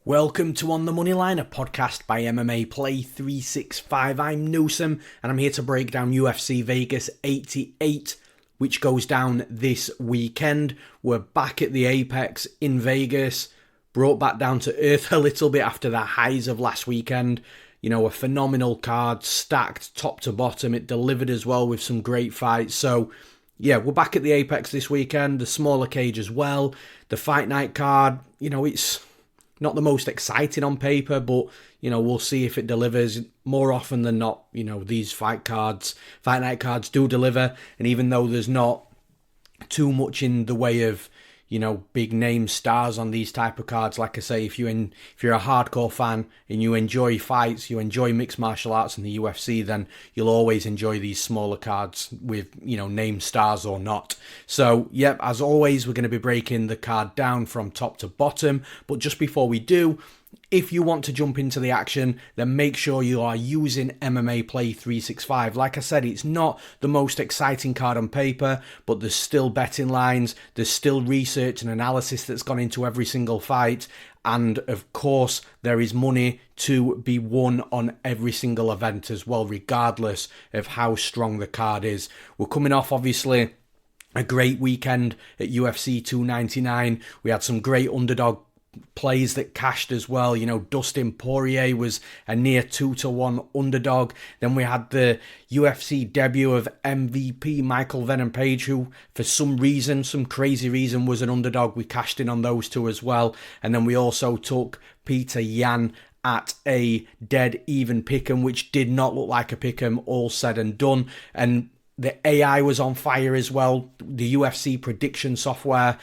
Welcome to On the Moneyline, a podcast by MMA Play 365. I'm Newsome, and I'm here to break down UFC Vegas 88, which goes down this weekend. We're back at the Apex in Vegas, brought back down to earth a little bit after the highs of last weekend. You know, a phenomenal card, stacked top to bottom. It delivered as well with some great fights. So, yeah, we're back at the Apex this weekend, the smaller cage as well. The fight night card, you know, it's not the most exciting on paper, but, you know, we'll see if it delivers. More often than not, you know, these fight night cards do deliver. And even though there's not too much in the way of, you know, big name stars on these type of cards, like I say, if you're a hardcore fan and you enjoy fights, you enjoy mixed martial arts and the UFC, then you'll always enjoy these smaller cards with, you know, name stars or not. So, yep, as always, we're going to be breaking the card down from top to bottom. But just before we do, if you want to jump into the action, then make sure you are using MMA Play 365. Like I said, it's not the most exciting card on paper, but there's still betting lines, there's still research and analysis that's gone into every single fight, and of course, there is money to be won on every single event as well, regardless of how strong the card is. We're coming off, obviously, a great weekend at UFC 299. We had some great underdog plays that cashed as well. You know, Dustin Poirier was a near 2-1 underdog. Then we had the UFC debut of MVP Michael Venom Page, who for some crazy reason was an underdog. We cashed in on those two as well. And then we also took Peter Yan at a dead even pick'em, which did not look like a pick'em, all said and done. And the AI was on fire as well. The UFC prediction software,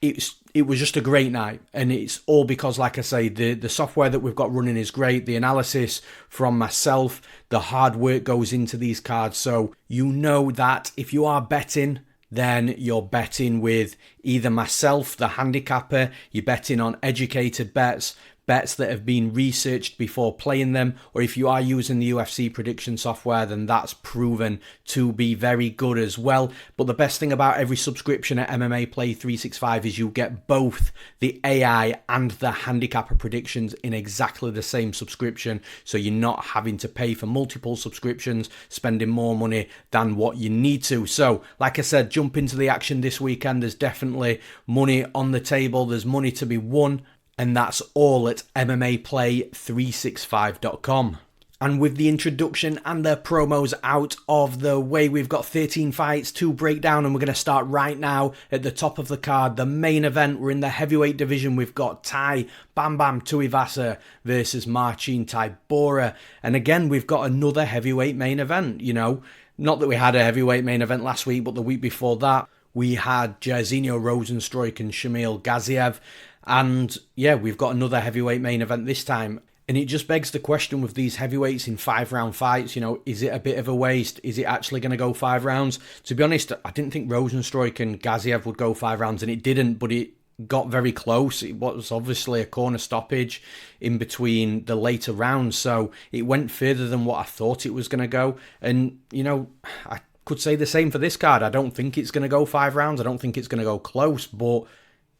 it was just a great night, and it's all because, like I say, the software that we've got running is great. The analysis from myself, the hard work goes into these cards, so you know that if you are betting, then you're betting with either myself, the handicapper, you're betting on educated bets that have been researched before playing them, or if you are using the UFC prediction software, then that's proven to be very good as well. But the best thing about every subscription at MMA Play 365 is you get both the AI and the handicapper predictions in exactly the same subscription, so you're not having to pay for multiple subscriptions, spending more money than what you need to. So, like I said, jump into the action this weekend. There's definitely money on the table, there's money to be won, and that's all at MMAplay365.com. And with the introduction and the promos out of the way, we've got 13 fights to break down, and we're going to start right now at the top of the card. The main event, we're in the heavyweight division. We've got Tai Tuivasa versus Marcin Tybura. And again, we've got another heavyweight main event. You know, not that we had a heavyweight main event last week, but the week before that, we had Jairzinho Rozenstruik and Shamil Gaziev. And yeah, we've got another heavyweight main event this time. And it just begs the question with these heavyweights in 5-round fights, you know, is it a bit of a waste? Is it actually going to go 5 rounds? To be honest, I didn't think Rozenstruik and Gaziev would go 5 rounds, and it didn't, but it got very close. It was obviously a corner stoppage in between the later rounds, so it went further than what I thought it was going to go. And, you know, I could say the same for this card. I don't think it's going to go 5 rounds. I don't think it's going to go close, but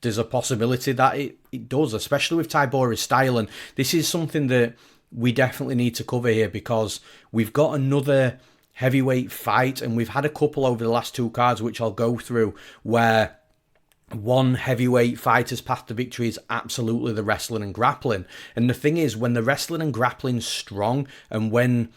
there's a possibility that it does, especially with Tybura's style. And this is something that we definitely need to cover here, because we've got another heavyweight fight, and we've had a couple over the last 2 cards, which I'll go through, where one heavyweight fighter's path to victory is absolutely the wrestling and grappling. And the thing is, when the wrestling and grappling's strong, and when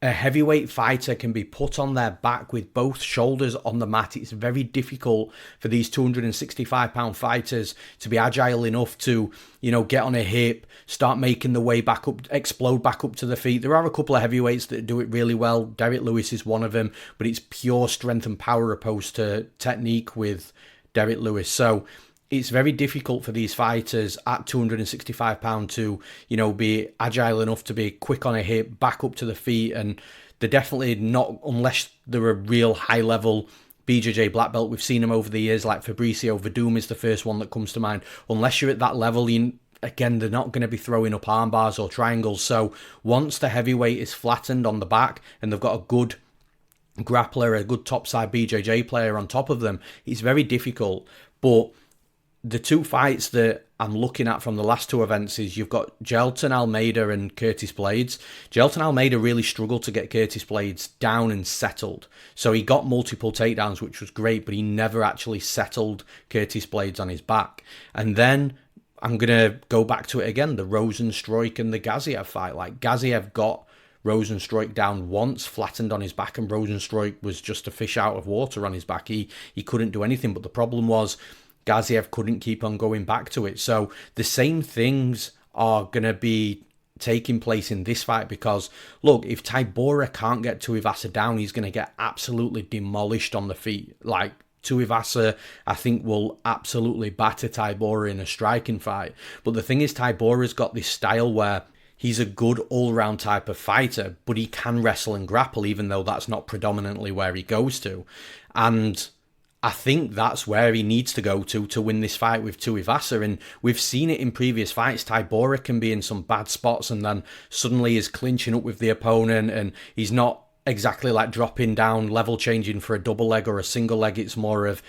a heavyweight fighter can be put on their back with both shoulders on the mat, it's very difficult for these 265-pound fighters to be agile enough to, you know, get on a hip, start making the way back up, explode back up to the feet. There are a couple of heavyweights that do it really well. Derek Lewis is one of them, but it's pure strength and power opposed to technique with Derek Lewis. So it's very difficult for these fighters at 265 pounds to, you know, be agile enough to be quick on a hip, back up to the feet. And they're definitely not, unless they're a real high level BJJ black belt. We've seen them over the years, like Fabricio Verdum is the first one that comes to mind. Unless you're at that level, again, they're not going to be throwing up arm bars or triangles. So once the heavyweight is flattened on the back and they've got a good grappler, a good topside BJJ player on top of them, it's very difficult. But the two fights that I'm looking at from the last two events is you've got Gelton Almeida and Curtis Blades. Gelton Almeida really struggled to get Curtis Blades down and settled. So he got multiple takedowns, which was great, but he never actually settled Curtis Blades on his back. And then I'm going to go back to it again, the Rosenstruik and the Gaziev fight. Like, Gaziev got Rosenstruik down once, flattened on his back, and Rosenstruik was just a fish out of water on his back. He couldn't do anything, but the problem was Gaziev couldn't keep on going back to it. So the same things are going to be taking place in this fight because, look, if Tybura can't get Tuivasa down, he's going to get absolutely demolished on the feet. Like, Tuivasa, I think, will absolutely batter Tybura in a striking fight. But the thing is, Tybura's got this style where he's a good all-round type of fighter, but he can wrestle and grapple, even though that's not predominantly where he goes to. And I think that's where he needs to go to win this fight with Tuivasa. And we've seen it in previous fights. Tybura can be in some bad spots and then suddenly is clinching up with the opponent, and he's not exactly like dropping down, level changing for a double leg or a single leg. It's more of,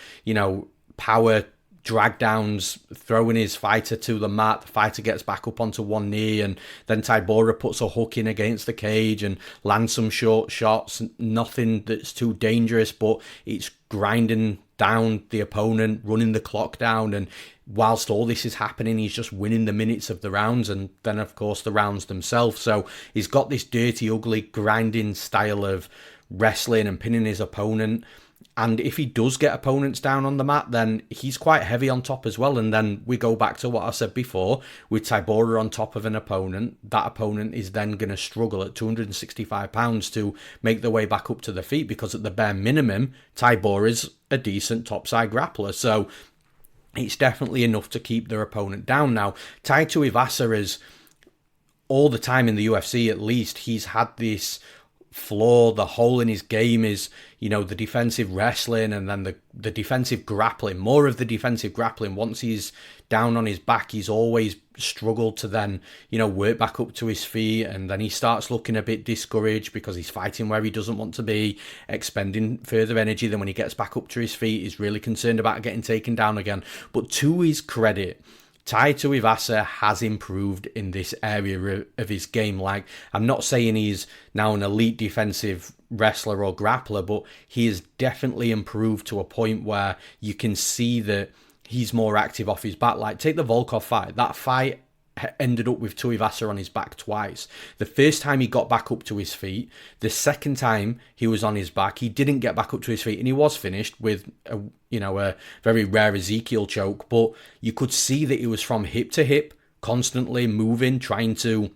power drag downs, throwing his fighter to the mat. The fighter gets back up onto one knee, and then Tybura puts a hook in against the cage and lands some short shots. Nothing that's too dangerous, but it's grinding down the opponent, running the clock down. And whilst all this is happening, he's just winning the minutes of the rounds, and then of course the rounds themselves. So he's got this dirty, ugly, grinding style of wrestling and pinning his opponent. And if he does get opponents down on the mat, then he's quite heavy on top as well. And then we go back to what I said before, with Tybura on top of an opponent, that opponent is then going to struggle at 265 pounds to make their way back up to the feet, because at the bare minimum, Tybura is a decent topside grappler. So it's definitely enough to keep their opponent down. Now, Tai Tuivasa is, all the time in the UFC at least, he's had this flaw. The hole in his game is, the defensive wrestling and then the defensive grappling. More of the defensive grappling. Once he's down on his back, he's always struggled to then, work back up to his feet, and then he starts looking a bit discouraged because he's fighting where he doesn't want to be, expending further energy. Then when he gets back up to his feet, he's really concerned about getting taken down again. But to his credit, Tai Tuivasa has improved in this area of his game. Like, I'm not saying he's now an elite defensive wrestler or grappler, but he has definitely improved to a point where you can see that he's more active off his back. Like, take the Volkov fight. That fight ended up with Tuivasa on his back twice. The first time he got back up to his feet. The second time he was on his back, he didn't get back up to his feet, and he was finished with a very rare Ezekiel choke. But you could see that he was from hip to hip, constantly moving, trying to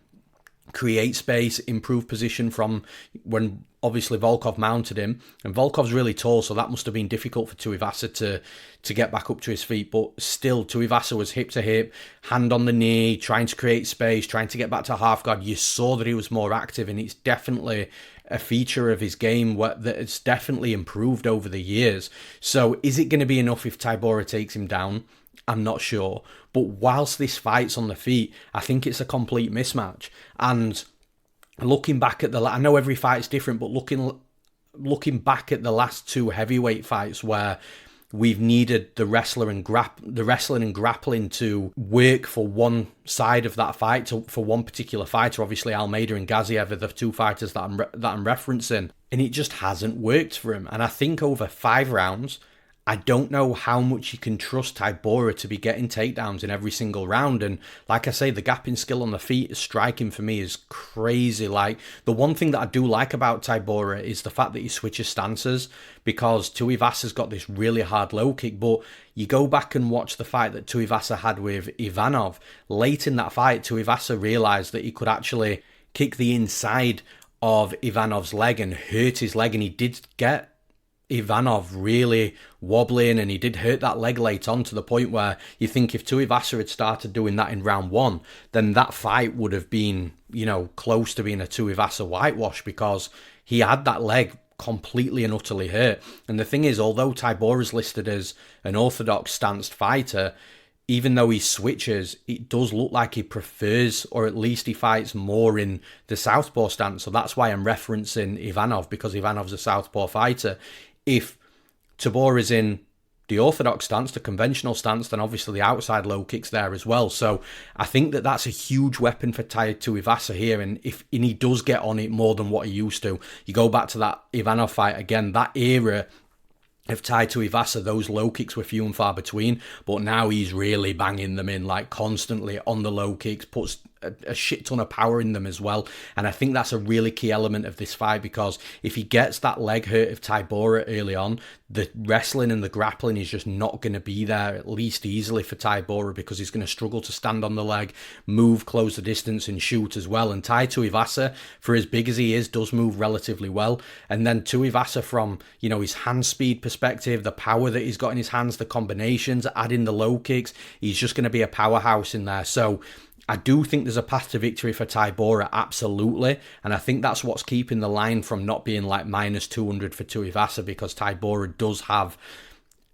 create space, improve position from when obviously Volkov mounted him. And Volkov's really tall, so that must have been difficult for Tuivasa to get back up to his feet. But still, Tuivasa was hip to hip, hand on the knee, trying to create space, trying to get back to half guard. You saw that he was more active, and it's definitely a feature of his game that it's definitely improved over the years. So is it going to be enough if Tybura takes him down? I'm not sure. But whilst this fight's on the feet, I think it's a complete mismatch. And looking back at I know every fight's different, but looking back at the last two heavyweight fights where we've needed the wrestling and grappling to work for one side of that fight, for one particular fighter. Obviously, Almeida and Gaziev are the two fighters that I'm referencing, and it just hasn't worked for him. And I think over 5 rounds, I don't know how much you can trust Tybura to be getting takedowns in every single round. And like I say, the gap in skill on the feet, striking for me is crazy. Like, the one thing that I do like about Tybura is the fact that he switches stances, because Tuivasa's got this really hard low kick. But you go back and watch the fight that Tuivasa had with Ivanov. Late in that fight, Tuivasa realised that he could actually kick the inside of Ivanov's leg and hurt his leg, and he did get Ivanov really wobbling, and he did hurt that leg late on, to the point where you think if Tuivasa had started doing that in round 1, then that fight would have been, close to being a Tuivasa whitewash, because he had that leg completely and utterly hurt. And the thing is, although Tybura is listed as an orthodox stanced fighter, even though he switches, it does look like he prefers, or at least he fights more in the southpaw stance. So that's why I'm referencing Ivanov, because Ivanov's a southpaw fighter. If Tybura is in the orthodox stance, the conventional stance, then obviously the outside low kicks there as well. So I think that that's a huge weapon for Tai Tuivasa here, and he does get on it more than what he used to. You go back to that Ivanov fight again, that era of Tai Tuivasa, those low kicks were few and far between, but now he's really banging them in, like constantly on the low kicks, puts a shit ton of power in them as well. And I think that's a really key element of this fight, because if he gets that leg hurt of Tybura early on, the wrestling and the grappling is just not going to be there, at least easily, for Tybura, because he's going to struggle to stand on the leg, move, close the distance and shoot as well. And Tai Tuivasa, for as big as he is, does move relatively well. And then Tuivasa, from, you know, his hand speed perspective, the power that he's got in his hands, the combinations, adding the low kicks, he's just going to be a powerhouse in there. So I do think there's a path to victory for Tybura, absolutely. And I think that's what's keeping the line from not being like minus 200 for Tuivasa, because Tybura does have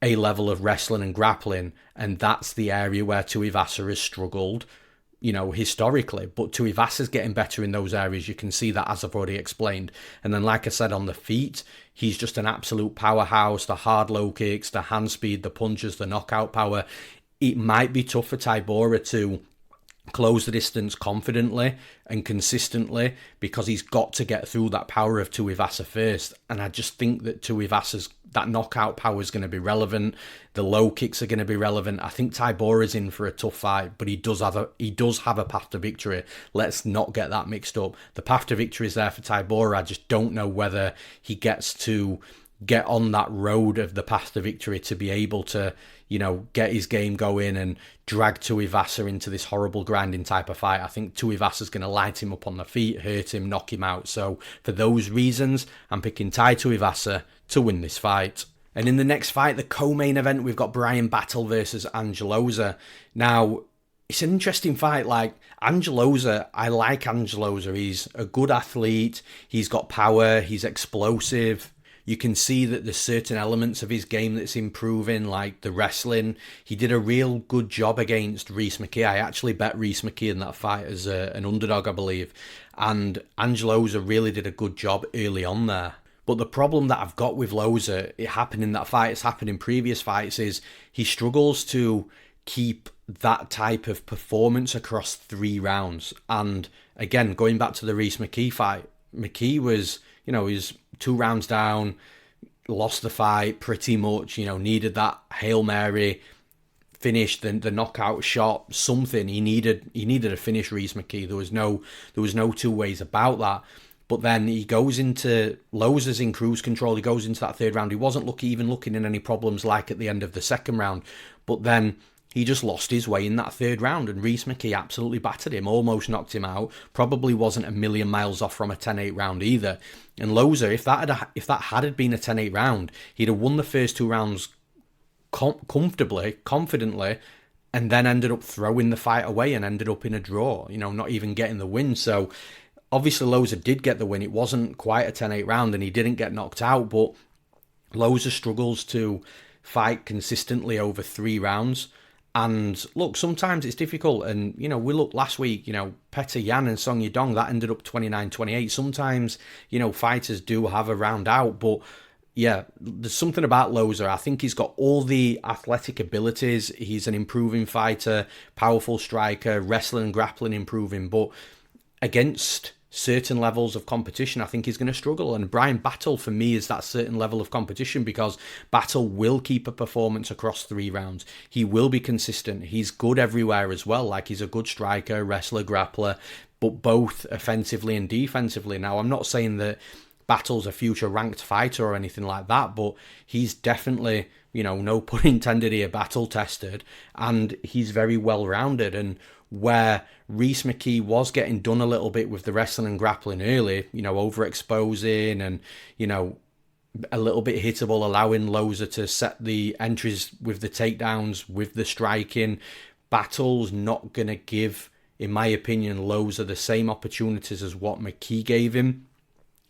a level of wrestling and grappling, and that's the area where Tuivasa has struggled, you know, historically. But Tuivasa's getting better in those areas. You can see that, as I've already explained. And then, like I said, on the feet, he's just an absolute powerhouse. The hard low kicks, the hand speed, the punches, the knockout power. It might be tough for Tybura to close the distance confidently and consistently, because he's got to get through that power of Tuivasa first. And I just think that Tuivasa's, that knockout power is going to be relevant. The low kicks are going to be relevant. I think Tybura's in for a tough fight, but he does have a path to victory. Let's not get that mixed up. The path to victory is there for Tybura. I just don't know whether he gets to get on that road of the path to victory to be able to, you know, get his game going and drag Tuivasa into this horrible grinding type of fight. I think Tuivasa's going to light him up on the feet, hurt him, knock him out. So for those reasons, I'm picking Tai Tuivasa to win this fight. And in the next fight, the co-main event, we've got Bryan Battle versus Ange Loosa. Now, it's an interesting fight. Like, Ange Loosa, I like Ange Loosa. He's a good athlete. He's got power. He's explosive. You can see that there's certain elements of his game that's improving, like the wrestling. He did a real good job against Rhys McKee. I actually bet Rhys McKee in that fight as an underdog, I believe. And Ange Loosa really did a good job early on there. But the problem that I've got with Loosa, it happened in that fight, it's happened in previous fights, is he struggles to keep that type of performance across 3 rounds. And again, going back to the Rhys McKee fight, McKee was, you know, he's 2 rounds down, lost the fight pretty much, you know, needed that Hail Mary, finished the knockout shot, something. He needed a finish, Rhys McKee. There was no two ways about that. But then he goes into, Losa's in cruise control, he goes into that 3rd round. He wasn't even looking in any problems like at the end of the 2nd round. But then he just lost his way in that 3rd round, and Rhys McKee absolutely battered him, almost knocked him out. Probably wasn't a million miles off from a 10-8 round either. And Loosa, if that had been a 10-8 round, he'd have won the first 2 rounds comfortably, confidently, and then ended up throwing the fight away and ended up in a draw, you know, not even getting the win. So obviously Loosa did get the win. It wasn't quite a 10-8 round and he didn't get knocked out, but Loosa struggles to fight consistently over 3 rounds. And look, sometimes it's difficult. And, you know, we looked last week, you know, Petr Yan and Song Yadong, that ended up 29-28. Sometimes, you know, fighters do have a round out. But, yeah, there's something about Loosa. I think he's got all the athletic abilities. He's an improving fighter, powerful striker, wrestling and grappling improving. But against certain levels of competition, I think he's going to struggle. And Bryan Battle, for me, is that certain level of competition, because Battle will keep a performance across 3 rounds. He will be consistent. He's good everywhere as well. Like, he's a good striker, wrestler, grappler, but both offensively and defensively. Now, I'm not saying that Battle's a future ranked fighter or anything like that, but he's definitely, you know, no pun intended here, battle tested, and he's very well rounded. And where Rhys McKee was getting done a little bit with the wrestling and grappling early, you know, overexposing and, you know, a little bit hittable, allowing Loosa to set the entries with the takedowns, with the striking. Battle's not going to give, in my opinion, Loosa the same opportunities as what McKee gave him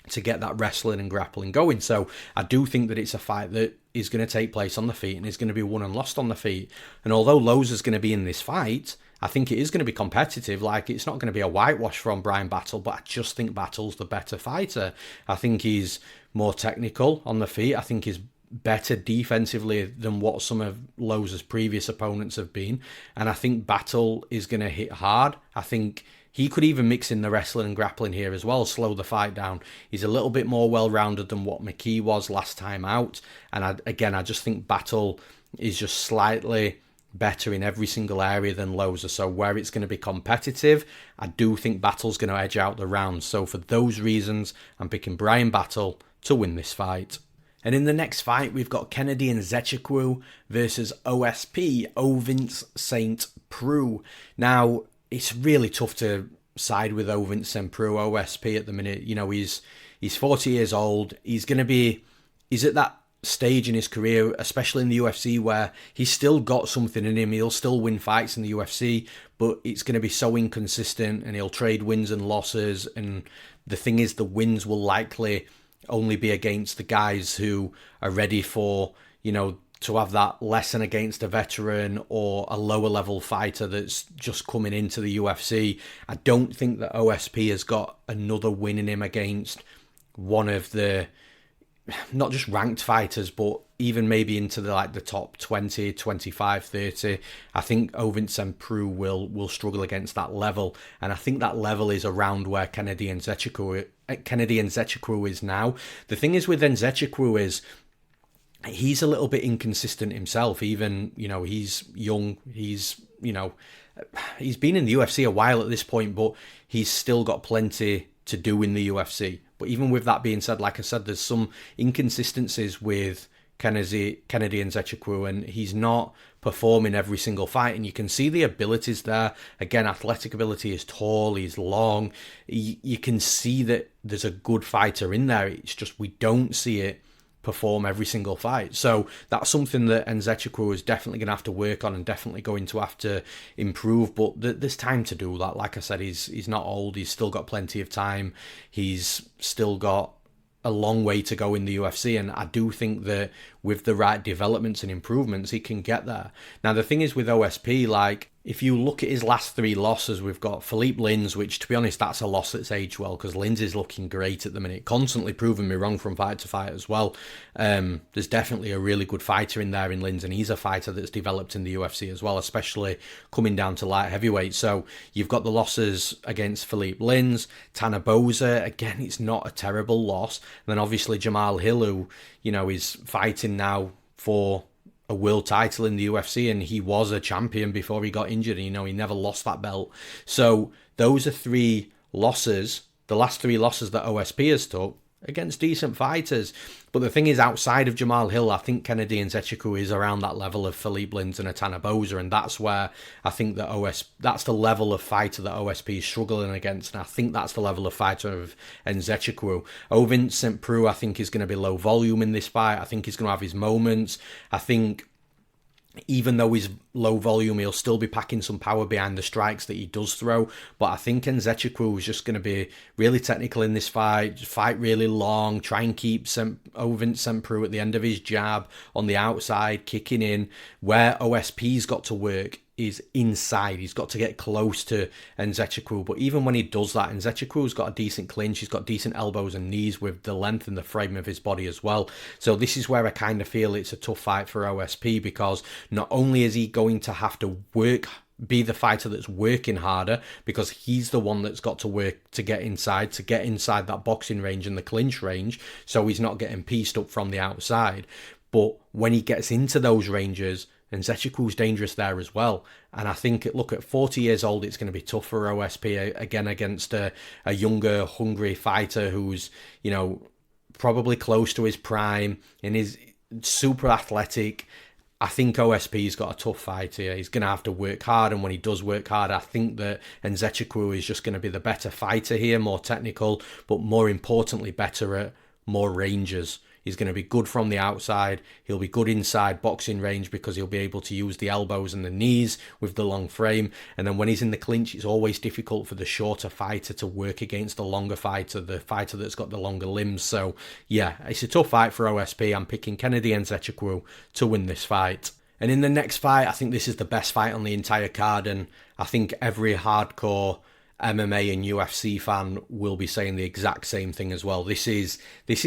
to get that wrestling and grappling going. So I do think that it's a fight that is going to take place on the feet and is going to be won and lost on the feet. And although Losa's going to be in this fight, I think it is going to be competitive. Like, it's not going to be a whitewash from Bryan Battle, but I just think Battle's the better fighter. I think he's more technical on the feet. I think his better defensively than what some of Lowe's previous opponents have been. And I think Battle is going to hit hard. I think he could even mix in the wrestling and grappling here as well, slow the fight down. He's a little bit more well-rounded than what McKee was last time out. And I just think Battle is just slightly better in every single area than Loza. So where it's going to be competitive, I do think Battle's going to edge out the round. So for those reasons, I'm picking Bryan Battle to win this fight. And in the next fight, we've got Kennedy Nzechukwu versus OSP, Ovince St. Preux. Now, it's really tough to side with Ovince St. Preux, OSP at the minute. You know, he's 40 years old. He's at that stage in his career, especially in the UFC, where he's still got something in him. He'll still win fights in the UFC, but it's going to be so inconsistent, and he'll trade wins and losses. And the thing is, the wins will likely only be against the guys who are ready for, you know, to have that lesson against a veteran or a lower level fighter that's just coming into the UFC. I don't think that OSP has got another win in him against one of the, not just ranked fighters, but even maybe into the top 20, 25, 30. I think Ovince St. Preux will struggle against that level. And I think that level is around where Kennedy Nzechukwu is now. The thing is with Nzechukwu is he's a little bit inconsistent himself. Even, you know, he's young. He's been in the UFC a while at this point, but he's still got plenty to do in the UFC. But even with that being said, like I said, there's some inconsistencies with Kennedy Nzechukwu, and he's not performing every single fight. And you can see the abilities there. Again, athletic ability, is tall, he's long. You can see that there's a good fighter in there. It's just we don't see it perform every single fight. So that's something that Nzechukwu is definitely going to have to work on and definitely going to have to improve. But there's time to do that. Like I said, he's not old. He's still got plenty of time. He's still got a long way to go in the UFC, and I do think that with the right developments and improvements, he can get there. Now, the thing is with OSP, like, if you look at his last three losses, we've got Philippe Lins, which, to be honest, that's a loss that's aged well, because Lins is looking great at the minute, constantly proving me wrong from fight to fight as well. There's definitely a really good fighter in there in Lins, and he's a fighter that's developed in the UFC as well, especially coming down to light heavyweight. So you've got the losses against Philippe Lins, Tanner Boza, again, it's not a terrible loss. And then obviously Jamal Hill, who, you know, is fighting now for a world title in the UFC, and he was a champion before he got injured, and, you know, he never lost that belt. So those are three losses, the last three losses that OSP has took against decent fighters. But the thing is, outside of Jamal Hill, I think Kennedy Nzechukwu is around that level of Philippe Lins and a Tanner Boza, and that's where I think that that's the level of fighter that OSP is struggling against, and I think that's the level of fighter of Nzechukwu. Ovince St. Preux, I think, is going to be low volume in this fight. I think he's going to have his moments. I think even though he's low volume, he'll still be packing some power behind the strikes that he does throw. But I think Nzechukwu is just going to be really technical in this fight really long, try and keep Ovince St. Preux at the end of his jab on the outside, kicking in. Where OSP's got to work is inside. He's got to get close to Nzechukwu. But even when he does that, Nzechukwu's got a decent clinch. He's got decent elbows and knees with the length and the frame of his body as well. So this is where I kind of feel it's a tough fight for OSP, because not only is he going to have to be the fighter that's working harder, because he's the one that's got to work to get inside that boxing range and the clinch range, so he's not getting pieced up from the outside. But when he gets into those ranges, and Nzechukwu's dangerous there as well. And I think, look, at 40 years old, it's going to be tough for OSP, again, against a younger, hungry fighter who's, you know, probably close to his prime and is super athletic. I think OSP's got a tough fight here. He's going to have to work hard, and when he does work hard, I think that Nzechukwu is just going to be the better fighter here, more technical, but more importantly, better at more ranges. He's going to be good from the outside. He'll be good inside boxing range, because he'll be able to use the elbows and the knees with the long frame. And then when he's in the clinch, it's always difficult for the shorter fighter to work against the longer fighter, the fighter that's got the longer limbs. So yeah, it's a tough fight for OSP. I'm picking Kennedy Nzechukwu to win this fight. And in the next fight, I think this is the best fight on the entire card, and I think every hardcore MMA and UFC fan will be saying the exact same thing as well. This is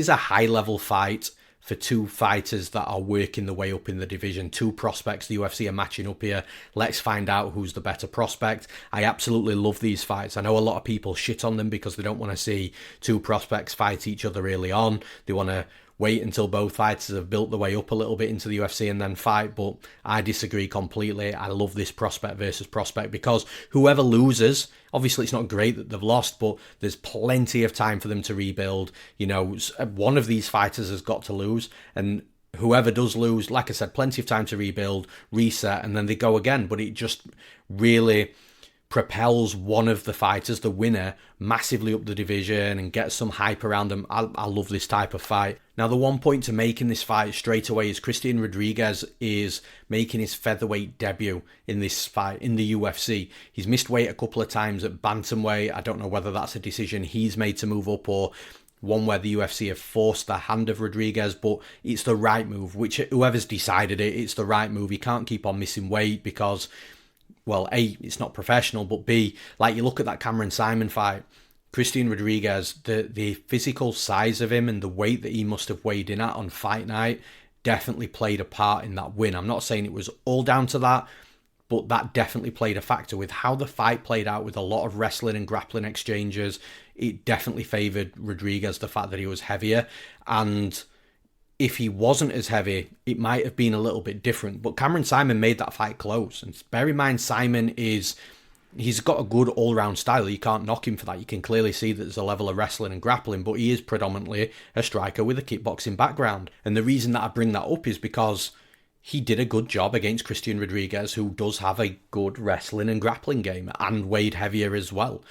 a high level fight for two fighters that are working the way up in the division. Two prospects the UFC are matching up here. Let's find out who's the better prospect. I absolutely love these fights. I know a lot of people shit on them because they don't want to see two prospects fight each other early on. They want to wait until both fighters have built the way up a little bit into the UFC and then fight, but I disagree completely. I love this prospect versus prospect because whoever loses, obviously it's not great that they've lost, but there's plenty of time for them to rebuild. You know, one of these fighters has got to lose, and whoever does lose, like I said, plenty of time to rebuild, reset, and then they go again. But it just really propels one of the fighters, the winner, massively up the division and gets some hype around them. I love this type of fight. Now, the one point to make in this fight straight away is Christian Rodriguez is making his featherweight debut in this fight in the UFC. He's missed weight a couple of times at bantamweight. I don't know whether that's a decision he's made to move up or one where the UFC have forced the hand of Rodriguez, but it's the right move. Whoever's decided it, it's the right move. He can't keep on missing weight because, well, A, it's not professional, but B, like you look at that Cameron Simon fight, Christian Rodriguez, the physical size of him and the weight that he must have weighed in at on fight night definitely played a part in that win. I'm not saying it was all down to that, but that definitely played a factor with how the fight played out with a lot of wrestling and grappling exchanges. It definitely favoured Rodriguez, the fact that he was heavier, and if he wasn't as heavy, it might have been a little bit different. But Cameron Simon made that fight close. And bear in mind, Simon he's got a good all-round style. You can't knock him for that. You can clearly see that there's a level of wrestling and grappling, but he is predominantly a striker with a kickboxing background. And the reason that I bring that up is because he did a good job against Christian Rodriguez, who does have a good wrestling and grappling game and weighed heavier as well.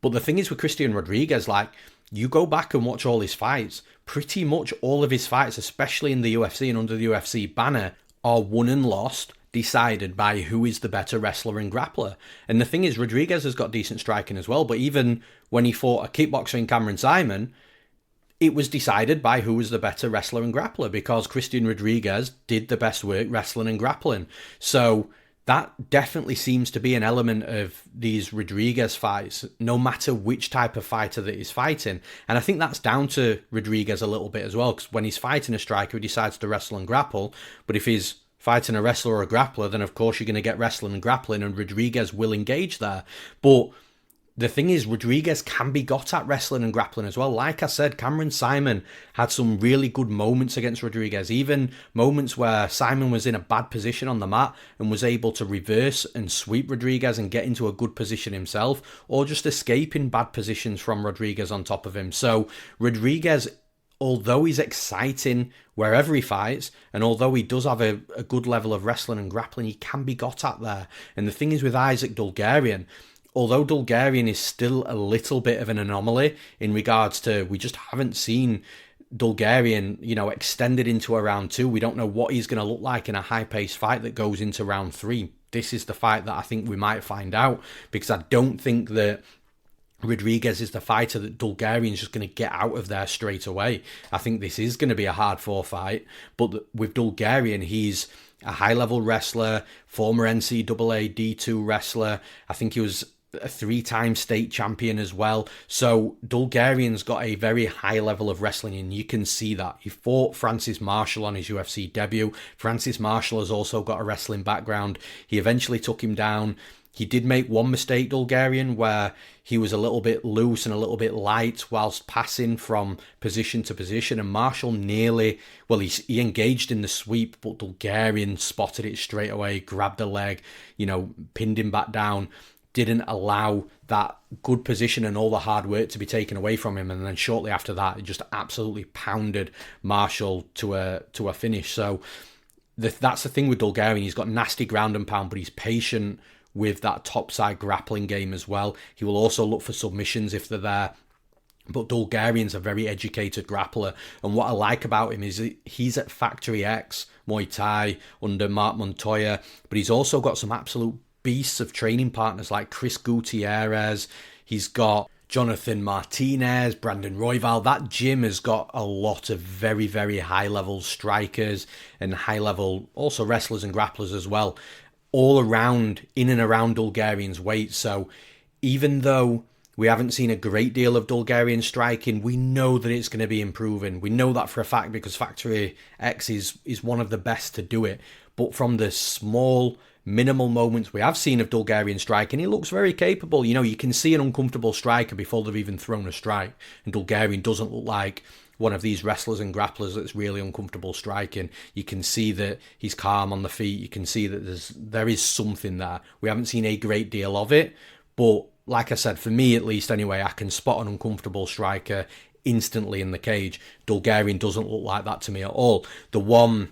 But the thing is with Christian Rodriguez, like, you go back and watch all his fights, pretty much all of his fights, especially in the UFC and under the UFC banner, are won and lost, decided by who is the better wrestler and grappler. And the thing is, Rodriguez has got decent striking as well, but even when he fought a kickboxer in Cameron Simon, it was decided by who was the better wrestler and grappler because Christian Rodriguez did the best work wrestling and grappling. So that definitely seems to be an element of these Rodriguez fights, no matter which type of fighter that he's fighting. And I think that's down to Rodriguez a little bit as well, because when he's fighting a striker, he decides to wrestle and grapple. But if he's fighting a wrestler or a grappler, then of course you're going to get wrestling and grappling, and Rodriguez will engage there. But the thing is, Rodriguez can be got at wrestling and grappling as well. Like I said, Cameron Simon had some really good moments against Rodriguez, even moments where Simon was in a bad position on the mat and was able to reverse and sweep Rodriguez and get into a good position himself, or just escape in bad positions from Rodriguez on top of him. So Rodriguez, although he's exciting wherever he fights, and although he does have a good level of wrestling and grappling, he can be got at there. And the thing is with Isaac Dulgarian, although Dulgarian is still a little bit of an anomaly in regards to, we just haven't seen Dulgarian, extended into a round 2. We don't know what he's going to look like in a high-paced fight that goes into round 3. This is the fight that I think we might find out, because I don't think that Rodriguez is the fighter that Dulgarian's just going to get out of there straight away. I think this is going to be a hard-fought fight, but with Dulgarian, he's a high-level wrestler, former NCAA D2 wrestler. I think he was a 3-time state champion as well. So Dulgarian's got a very high level of wrestling, and you can see that. He fought Francis Marshall on his UFC debut. Francis Marshall has also got a wrestling background. He eventually took him down. He did make one mistake, Dulgarian, where he was a little bit loose and a little bit light whilst passing from position to position, and Marshall he engaged in the sweep, but Dulgarian spotted it straight away, grabbed a leg, pinned him back down, didn't allow that good position and all the hard work to be taken away from him, and then shortly after that, it just absolutely pounded Marshall to a finish. So that's the thing with Dulgarian. He's got nasty ground and pound, but he's patient with that topside grappling game as well. He will also look for submissions if they're there. But Dulgarian's a very educated grappler, and what I like about him is he's at Factory X Muay Thai under Mark Montoya, but he's also got some absolute beasts of training partners like Chris Gutierrez. He's got Jonathan Martinez, Brandon Royval. That gym has got a lot of very, very high-level strikers and high-level also wrestlers and grapplers as well, all around, in and around Dulgarian's weight. So even though We haven't seen a great deal of Dulgarian striking. We know that it's going to be improving. We know that for a fact because Factory X is one of the best to do it. But from the small, minimal moments we have seen of Dulgarian striking, he looks very capable. You can see an uncomfortable striker before they've even thrown a strike. And Dulgarian doesn't look like one of these wrestlers and grapplers that's really uncomfortable striking. You can see that he's calm on the feet. You can see that there is something there. We haven't seen a great deal of it, but like I said, for me at least anyway, I can spot an uncomfortable striker instantly in the cage. Dulgarian doesn't look like that to me at all. The one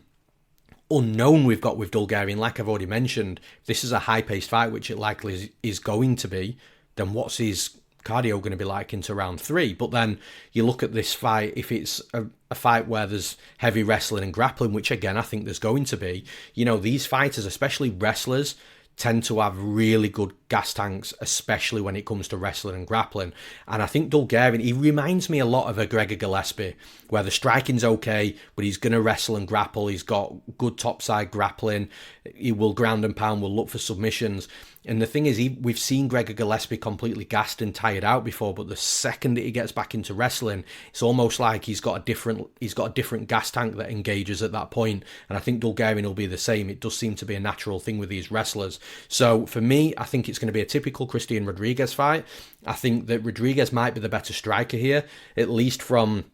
unknown we've got with Dulgarian, like I've already mentioned, this is a high-paced fight, which it likely is going to be, then what's his cardio going to be like into round 3? But then you look at this fight, if it's a fight where there's heavy wrestling and grappling, which again I think there's going to be, these fighters, especially wrestlers, tend to have really good gas tanks, especially when it comes to wrestling and grappling. And I think Dulgarian, he reminds me a lot of a Gregor Gillespie, where the striking's okay, but he's going to wrestle and grapple. He's got good topside grappling. He will ground and pound, will look for submissions. And the thing is, we've seen Gregor Gillespie completely gassed and tired out before, but the second that he gets back into wrestling, it's almost like he's got a different gas tank that engages at that point. And I think Dulgarian will be the same. It does seem to be a natural thing with these wrestlers. So for me, I think it's going to be a typical Christian Rodriguez fight. I think that Rodriguez might be the better striker here, at least from,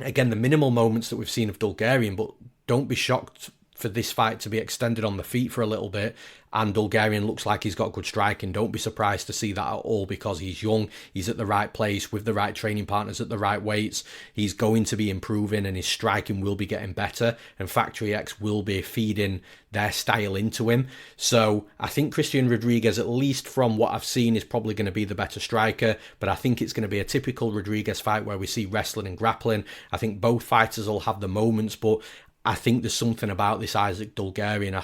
again, the minimal moments that we've seen of Dulgarian, but don't be shocked for this fight to be extended on the feet for a little bit, and Dulgarian looks like he's got good striking. Don't be surprised to see that at all, because he's young, he's at the right place with the right training partners at the right weights. He's going to be improving and his striking will be getting better, and Factory X will be feeding their style into him. So I think Christian Rodriguez, at least from what I've seen, is probably going to be the better striker, but I think it's going to be a typical Rodriguez fight where we see wrestling and grappling. I think both fighters will have the moments, but I think there's something about this Isaac Dulgarian. I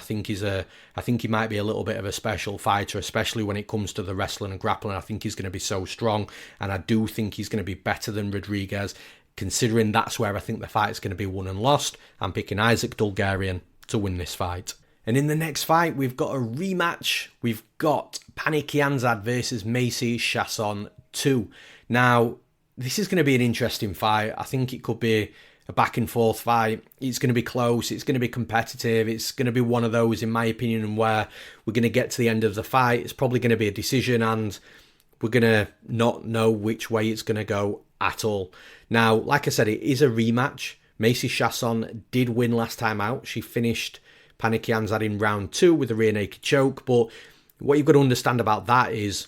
think he might be a little bit of a special fighter, especially when it comes to the wrestling and grappling. I think he's going to be so strong, and I do think he's going to be better than Rodriguez. Considering that's where I think the fight's going to be won and lost, I'm picking Isaac Dulgarian to win this fight. And in the next fight, we've got a rematch. We've got Pannie Kianzad versus Macy Chiasson 2. Now, this is going to be an interesting fight. I think it could be a back and forth fight. It's going to be close. It's going to be competitive. It's going to be one of those, in my opinion, where we're going to get to the end of the fight. It's probably going to be a decision, and we're going to not know which way it's going to go at all. Now, like I said, it is a rematch. Macy Chiasson did win last time out. She finished Pannie Kianzad in round 2 with a rear naked choke. But what you've got to understand about that is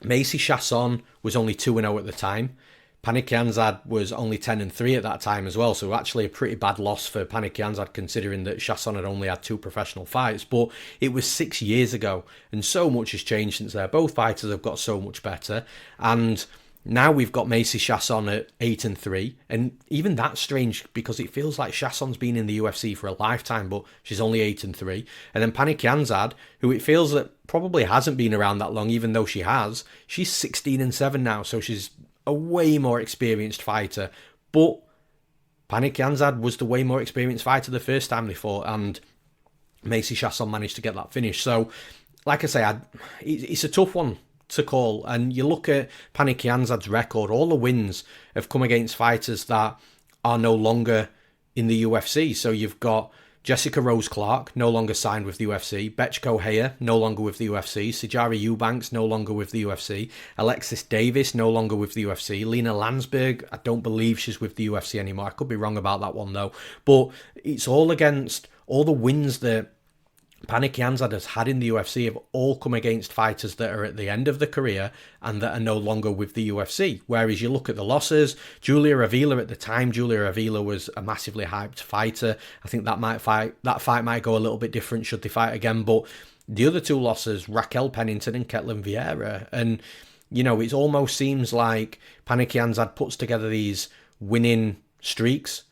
Macy Chiasson was only 2-0 at the time. Pannie Kianzad was only 10-3 at that time as well, so actually a pretty bad loss for Pannie Kianzad, considering that Chiasson had only had 2 professional fights. But it was 6 years ago, and so much has changed since there. Both fighters have got so much better, and now we've got Macy Chiasson at 8-3, and even that's strange because it feels like Chiasson's been in the UFC for a lifetime, but she's only 8-3. And then Pannie Kianzad, who it feels that probably hasn't been around that long, even though she has, she's 16-7 now, so she's a way more experienced fighter. But Pannie Kianzad was the way more experienced fighter the first time they fought, and Macy Chiasson managed to get that finish. So, like I say, it's a tough one to call. And you look at Pannie Kianzad's record, all the wins have come against fighters that are no longer in the UFC. So you've got Jessica Rose Clark, no longer signed with the UFC. Betchko Heyer, no longer with the UFC. Sijara Eubanks, no longer with the UFC. Alexis Davis, no longer with the UFC. Lena Landsberg, I don't believe she's with the UFC anymore. I could be wrong about that one though. But it's all against all the wins that Pannie Kianzad has had in the UFC have all come against fighters that are at the end of the career and that are no longer with the UFC. Whereas you look at the losses, Julia Avila at the time, Julia Avila was a massively hyped fighter. I think that fight might go a little bit different should they fight again. But the other 2 losses, Raquel Pennington and Ketlin Vieira, and it almost seems like Pannie Kianzad puts together these winning streaks,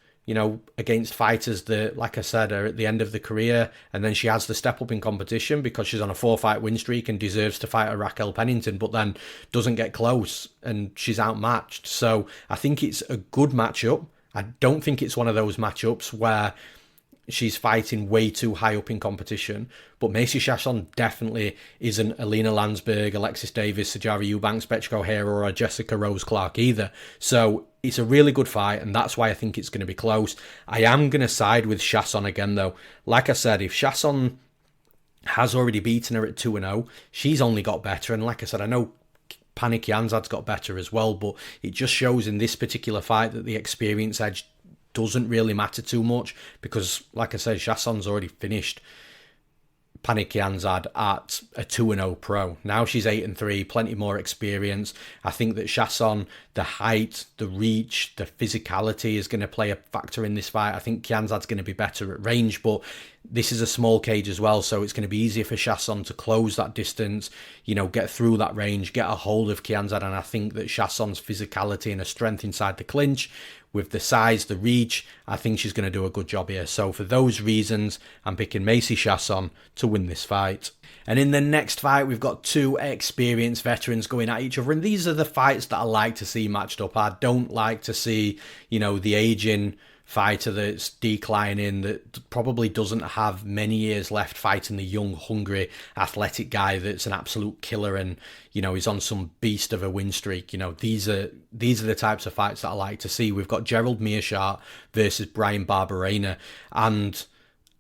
against fighters that, like I said, are at the end of the career, and then she has to step up in competition because she's on a 4-fight win streak and deserves to fight a Raquel Pennington, but then doesn't get close and she's outmatched. So I think it's a good matchup. I don't think it's one of those matchups where she's fighting way too high up in competition. But Macy Chiasson definitely isn't Alina Landsberg, Alexis Davis, Sijara Eubanks, Betchko Hare, or Jessica Rose Clark either. So it's a really good fight, and that's why I think it's going to be close. I am going to side with Chiasson again, though. Like I said, if Chiasson has already beaten her at 2-0, she's only got better. And like I said, I know Pannie Kianzad's got better as well, but it just shows in this particular fight that the experience edge doesn't really matter too much, because, like I said, Chiasson's already finished Pannie Kianzad at a 2-0 pro. Now she's 8-3, plenty more experience. I think that Chiasson, the height, the reach, the physicality is going to play a factor in this fight. I think Kianzad's going to be better at range, but this is a small cage as well, so it's going to be easier for Chiasson to close that distance, get through that range, get a hold of Kianzad, and I think that Chiasson's physicality and her strength inside the clinch, with the size, the reach, I think she's going to do a good job here. So for those reasons, I'm picking Macy Chiasson to win this fight. And in the next fight, we've got two experienced veterans going at each other. And these are the fights that I like to see matched up. I don't like to see, the aging fighter that's declining, that probably doesn't have many years left, fighting the young, hungry, athletic guy that's an absolute killer and, he's on some beast of a win streak. These are the types of fights that I like to see. We've got Gerald Meerschaert versus Bryan Barberena, and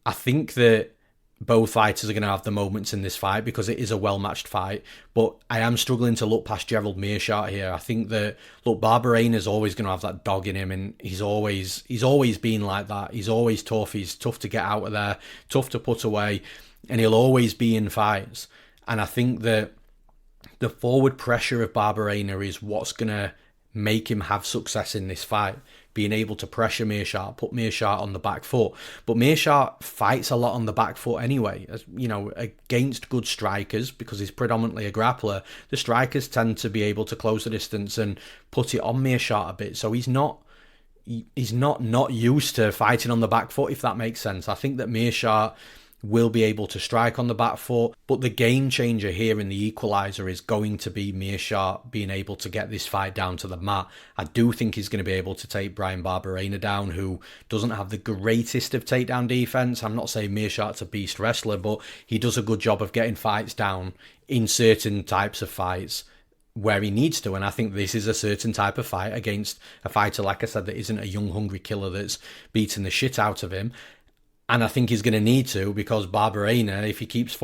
I think that both fighters are going to have the moments in this fight because it is a well-matched fight, but I am struggling to look past Gerald Meerschaert here. I think that, Barberena is always going to have that dog in him, and he's always been like that. He's always tough. He's tough to get out of there, tough to put away, and he'll always be in fights. And I think that the forward pressure of Barberena is what's going to make him have success in this fight, being able to pressure Meerschaert, put Meerschaert on the back foot. But Meerschaert fights a lot on the back foot anyway, against good strikers, because he's predominantly a grappler. The strikers tend to be able to close the distance and put it on Meerschaert a bit. So he's not used to fighting on the back foot, if that makes sense. I think that Meerschaert will be able to strike on the back foot, but the game changer here in the equaliser is going to be Meerschaert being able to get this fight down to the mat. I do think he's going to be able to take Bryan Barberena down, who doesn't have the greatest of takedown defense. I'm not saying Meerschaert's a beast wrestler, but he does a good job of getting fights down in certain types of fights where he needs to, and I think this is a certain type of fight against a fighter, like I said, that isn't a young, hungry killer that's beating the shit out of him. And I think he's going to need to, because Barberena, if he keeps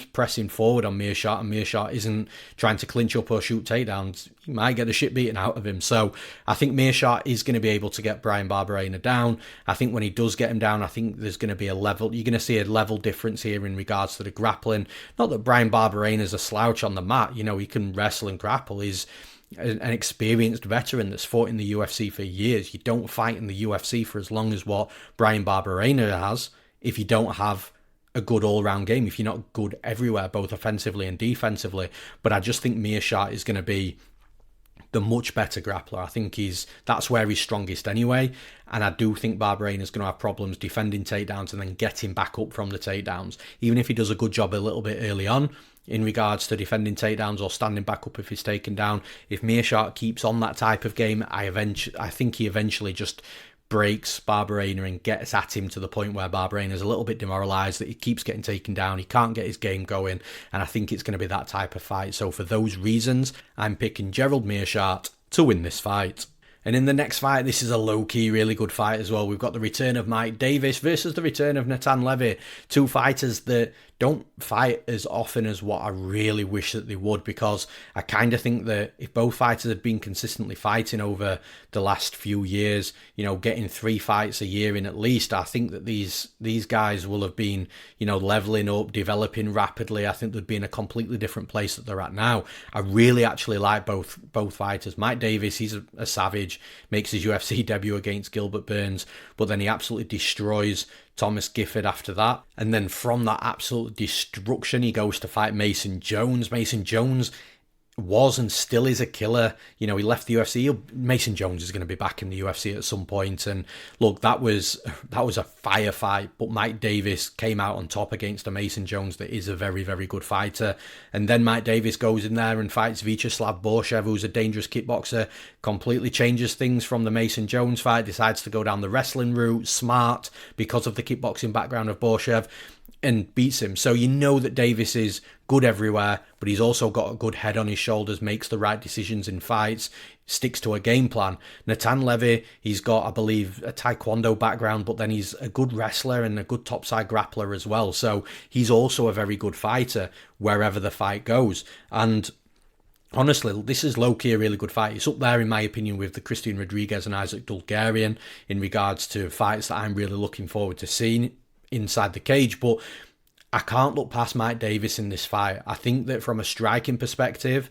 pressing forward on Meerschaert, and Meerschaert isn't trying to clinch up or shoot takedowns, he might get the shit beaten out of him. So I think Meerschaert is going to be able to get Bryan Barberena down. I think when he does get him down, I think there's going to be you're going to see a level difference here in regards to the grappling. Not that Bryan Barberena is a slouch on the mat. He can wrestle and grapple. He's an experienced veteran that's fought in the UFC for years. You don't fight in the UFC for as long as what Bryan Barberena has if you don't have a good all-round game, if you're not good everywhere, both offensively and defensively. But I just think Meerschaert is going to be the much better grappler. I think that's where he's strongest anyway, and I do think Barberena is going to have problems defending takedowns and then getting back up from the takedowns, even if he does a good job a little bit early on in regards to defending takedowns or standing back up if he's taken down. If Meerschaert keeps on that type of game, I think he eventually just breaks Barberena and gets at him to the point where Barberena is a little bit demoralised, that he keeps getting taken down, he can't get his game going, and I think it's going to be that type of fight. So for those reasons, I'm picking Gerald Meerschaert to win this fight. And in the next fight, this is a low-key, really good fight as well. We've got the return of Mike Davis versus the return of Natan Levy. Two fighters that don't fight as often as what I really wish that they would, because I kind of think that if both fighters had been consistently fighting over the last few years, getting 3 fights a year in at least, I think that these guys will have been, leveling up, developing rapidly. I think they'd be in a completely different place that they're at now. I really actually like both fighters. Mike Davis, he's a savage, makes his UFC debut against Gilbert Burns, but then he absolutely destroys Thomas Gifford after that. And then from that absolute destruction, he goes to fight Mason Jones. Mason Jones was and still is a killer. You know, he left the UFC. Mason Jones is going to be back in the UFC at some point. And look, that was a firefight, but Mike Davis came out on top against a Mason Jones that is a very, very good fighter. And then Mike Davis goes in there and fights Vyacheslav Borshev, who's a dangerous kickboxer, completely changes things from the Mason Jones fight, decides to go down the wrestling route, smart, because of the kickboxing background of Borshev, and beats him. So you know that Davis is good everywhere, but he's also got a good head on his shoulders, makes the right decisions in fights, sticks to a game plan. Natan Levy, he's got, I believe, a taekwondo background, but then he's a good wrestler and a good topside grappler as well. So he's also a very good fighter wherever the fight goes. And honestly, this is low-key a really good fight. It's up there, in my opinion, with the Christian Rodriguez and Isaac Dulgarian in regards to fights that I'm really looking forward to seeing inside the cage. But I can't look past Mike Davis in this fight. I think that from a striking perspective,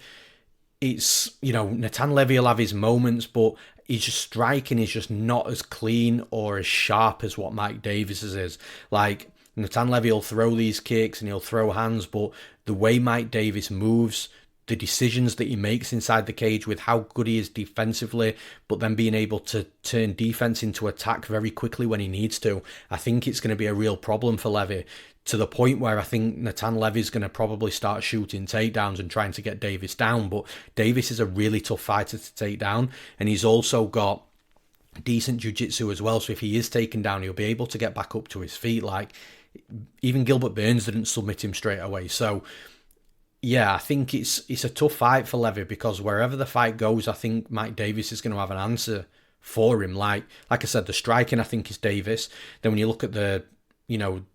it's, you know, Natan Levy will have his moments, but his striking is just not as clean or as sharp as what Mike Davis's is. Like, Natan Levy will throw these kicks and he'll throw hands, but the way Mike Davis moves, the decisions that he makes inside the cage with how good he is defensively, but then being able to turn defense into attack very quickly when he needs to, I think it's going to be a real problem for Levy, to the point where I think Natan Levy's going to probably start shooting takedowns and trying to get Davis down. But Davis is a really tough fighter to take down, and he's also got decent jiu-jitsu as well, so if he is taken down, he'll be able to get back up to his feet. Like, even Gilbert Burns didn't submit him straight away. So yeah, I think it's a tough fight for Levy, because wherever the fight goes, I think Mike Davis is going to have an answer for him. Like I said, the striking, I think, is Davis. Then when you look at the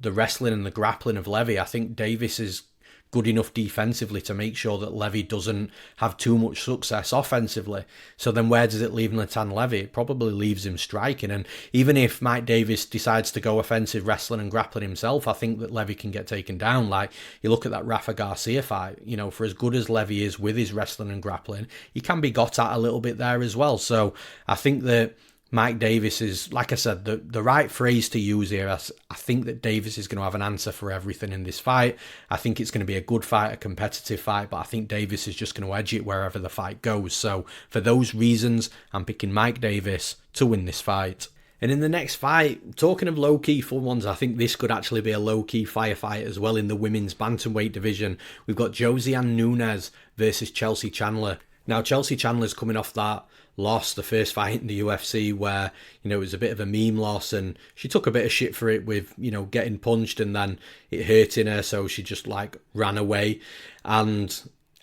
wrestling and the grappling of Levy, I think Davis is good enough defensively to make sure that Levy doesn't have too much success offensively. So then where does it leave Natan Levy? It probably leaves him striking. And even if Mike Davis decides to go offensive wrestling and grappling himself, I think that Levy can get taken down. Like, you look at that Rafa Garcia fight, you know, for as good as Levy is with his wrestling and grappling, he can be got at a little bit there as well. So I think that Mike Davis is, like I said, the right phrase to use here. I think that Davis is going to have an answer for everything in this fight. I think it's going to be a good fight, a competitive fight, but I think Davis is just going to edge it wherever the fight goes. So for those reasons, I'm picking Mike Davis to win this fight. And in the next fight, talking of low-key fun ones, I think this could actually be a low-key firefight as well in the women's bantamweight division. We've got Josiane Nunes versus Chelsea Chandler. Now, Chelsea Chandler's coming off that loss, the first fight in the UFC, where, you know, it was a bit of a meme loss, and she took a bit of shit for it with, you know, getting punched and then it hurting her, so she just, like, ran away. And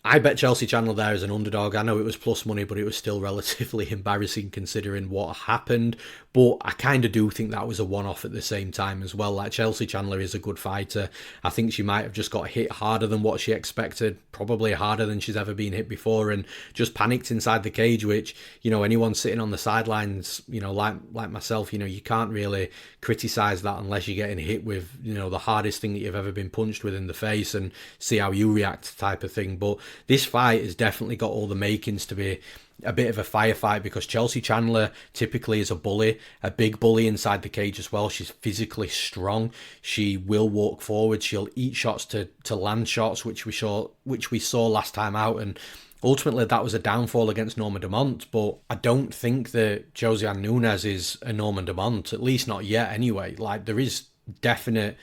I bet Chelsea Chandler there as an underdog. I know it was plus money, but it was still relatively embarrassing considering what happened. But I kind of do think that was a one-off at the same time as well. Like, Chelsea Chandler is a good fighter. I think she might have just got hit harder than what she expected, probably harder than she's ever been hit before, and just panicked inside the cage, which, you know, anyone sitting on the sidelines, you know, like myself, you know, you can't really criticise that unless you're getting hit with, you know, the hardest thing that you've ever been punched with in the face and see how you react type of thing. But this fight has definitely got all the makings to be a bit of a firefight, because Chelsea Chandler typically is a bully, a big bully inside the cage as well. She's physically strong. She will walk forward. She'll eat shots to land shots, which we saw last time out. And ultimately, that was a downfall against Norma Dumont. But I don't think that Josiane Nunes is a Norma Dumont, at least not yet anyway. Like, there is definite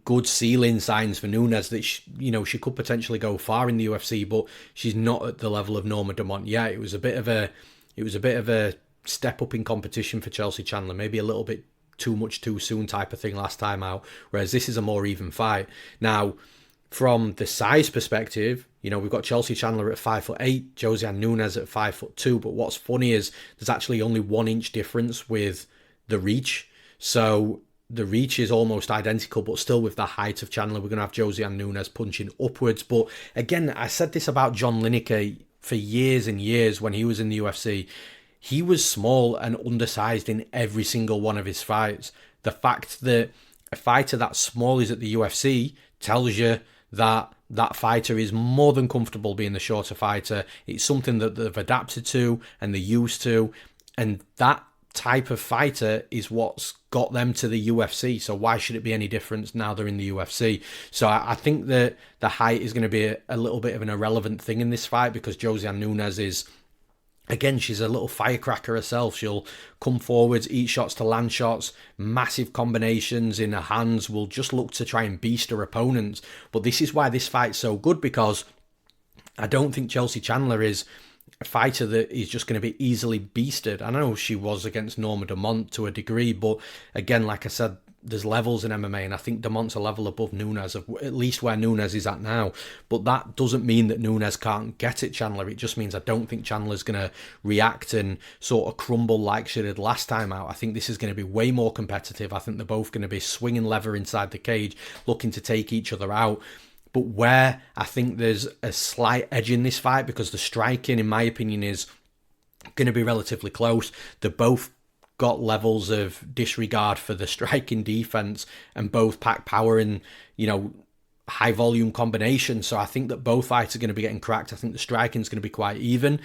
good ceiling signs for Nunes that she could potentially go far in the UFC, but she's not at the level of Norma Dumont yet. It was a bit of a step up in competition for Chelsea Chandler, maybe a little bit too much too soon type of thing last time out, whereas this is a more even fight. Now, from the size perspective, you know, we've got Chelsea Chandler at 5'8", Josiane Nunes at 5'2", but what's funny is there's actually only 1 inch difference with the reach. So the reach is almost identical, but still with the height of Chandler, we're going to have Josiane Nunes punching upwards. But again, I said this about John Lineker for years and years when he was in the UFC. He was small and undersized in every single one of his fights. The fact that a fighter that small is at the UFC tells you that that fighter is more than comfortable being the shorter fighter. It's something that they've adapted to and they're used to. And that type of fighter is what's got them to the UFC. So why should it be any different now they're in the UFC? So I think that the height is going to be a little bit of an irrelevant thing in this fight, because Josiane Nunes is, again, she's a little firecracker herself. She'll come forwards, eat shots to land shots, massive combinations in her hands, will just look to try and beast her opponents. But this is why this fight's so good, because I don't think Chelsea Chandler is a fighter that is just going to be easily beasted. I know she was against Norma Dumont to a degree, but again, like I said, there's levels in MMA, and I think Dumont's a level above Nunes, at least where Nunes is at now. But that doesn't mean that Nunes can't get at Chandler. It just means I don't think Chandler's going to react and sort of crumble like she did last time out. I think this is going to be way more competitive. I think they're both going to be swinging lever inside the cage, looking to take each other out. But where I think there's a slight edge in this fight, because the striking, in my opinion, is going to be relatively close. They're both got levels of disregard for the striking defense, and both pack power in, high volume combinations. So I think that both fights are going to be getting cracked. I think the striking is going to be quite even.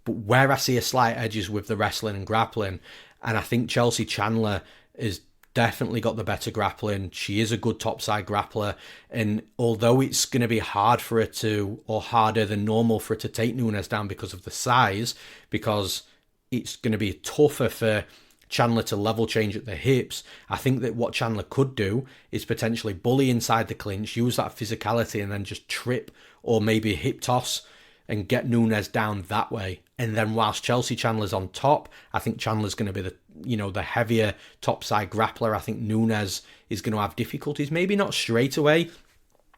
But where I see a slight edge is with the wrestling and grappling. And I think Chelsea Chandler is definitely got the better grappling. She is a good topside grappler, and although it's going to be hard for her to, or harder than normal for her to take Nunes down because of the size, because it's going to be tougher for Chandler to level change at the hips, I think that what Chandler could do is potentially bully inside the clinch, use that physicality, and then just trip or maybe hip toss and get Nunes down that way. And then whilst Chelsea Chandler's on top, I think Chandler's going to be the heavier topside grappler. I think Nunes is going to have difficulties, maybe not straight away.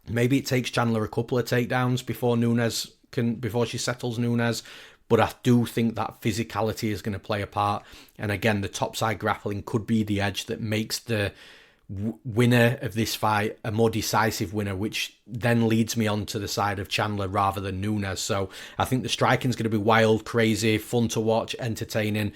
Maybe it takes Chandler a couple of takedowns before she settles Nunes. But I do think that physicality is going to play a part. And again, the topside grappling could be the edge that makes the winner of this fight a more decisive winner, which then leads me on to the side of Chandler rather than Nunes. So I think the striking is going to be wild, crazy, fun to watch, entertaining.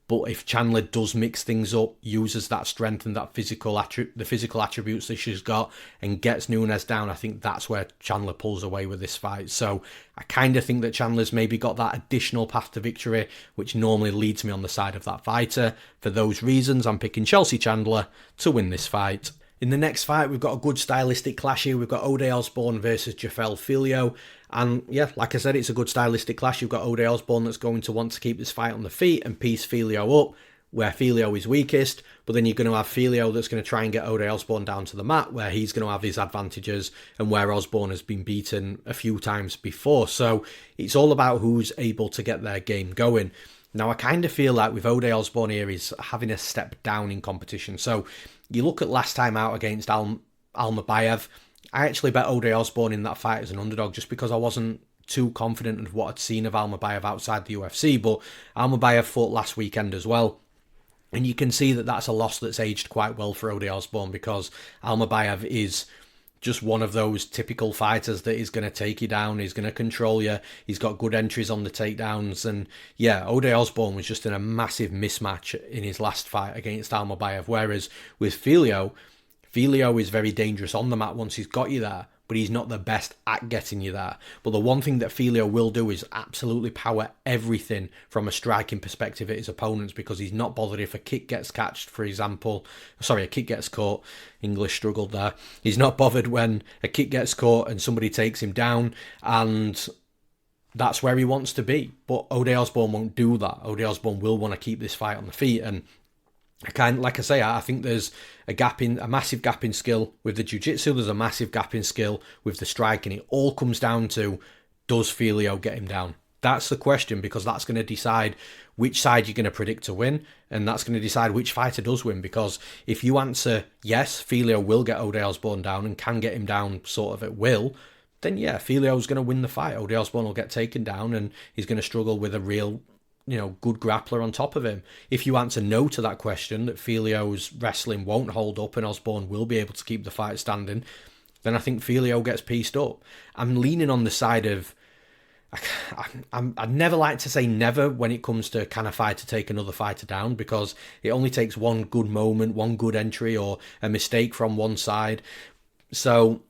But if Chandler does mix things up, uses that strength and that the physical attributes that she's got, and gets Nunes down, I think that's where Chandler pulls away with this fight. So I kind of think that Chandler's maybe got that additional path to victory, which normally leads me on the side of that fighter. For those reasons, I'm picking Chelsea Chandler to win this fight. In the next fight, we've got a good stylistic clash here. We've got Osbourne versus Jafel Filho. And yeah, like I said, it's a good stylistic clash. You've got Osbourne that's going to want to keep this fight on the feet and piece Filho up where Filho is weakest. But then you're going to have Filho that's going to try and get Osbourne down to the mat where he's going to have his advantages and where Osbourne has been beaten a few times before. So it's all about who's able to get their game going. Now, I kind of feel like with Osbourne here, he's having a step down in competition. So you look at last time out against Almabayev, I actually bet Osbourne in that fight as an underdog just because I wasn't too confident of what I'd seen of Almabayev outside the UFC. But Almabayev fought last weekend as well. And you can see that that's a loss that's aged quite well for Osbourne, because Almabayev is just one of those typical fighters that is going to take you down, he's going to control you, he's got good entries on the takedowns, and yeah, Osbourne was just in a massive mismatch in his last fight against Almabayev, whereas with Filho is very dangerous on the mat once he's got you there, but he's not the best at getting you there. But the one thing that Filho will do is absolutely power everything from a striking perspective at his opponents, because he's not bothered if a kick gets catched, for example. Sorry, a kick gets caught. English struggled there. He's not bothered when a kick gets caught and somebody takes him down, and that's where he wants to be. But Osbourne won't do that. Osbourne will want to keep this fight on the feet, and I think there's a massive gap in skill with the jiu-jitsu. There's a massive gap in skill with the striking. It all comes down to, does Filho get him down? That's the question, because that's going to decide which side you're going to predict to win, and that's going to decide which fighter does win. Because if you answer yes, Filho will get Osbourne down and can get him down sort of at will, then yeah, Filho's going to win the fight. Osbourne will get taken down and he's going to struggle with a real good grappler on top of him. If you answer no to that question, that Filho's wrestling won't hold up and Osbourne will be able to keep the fight standing, then I think Filho gets pieced up. I'm leaning on the side of, I'd never like to say never when it comes to can a fighter take another fighter down, because it only takes one good moment, one good entry, or a mistake from one side. So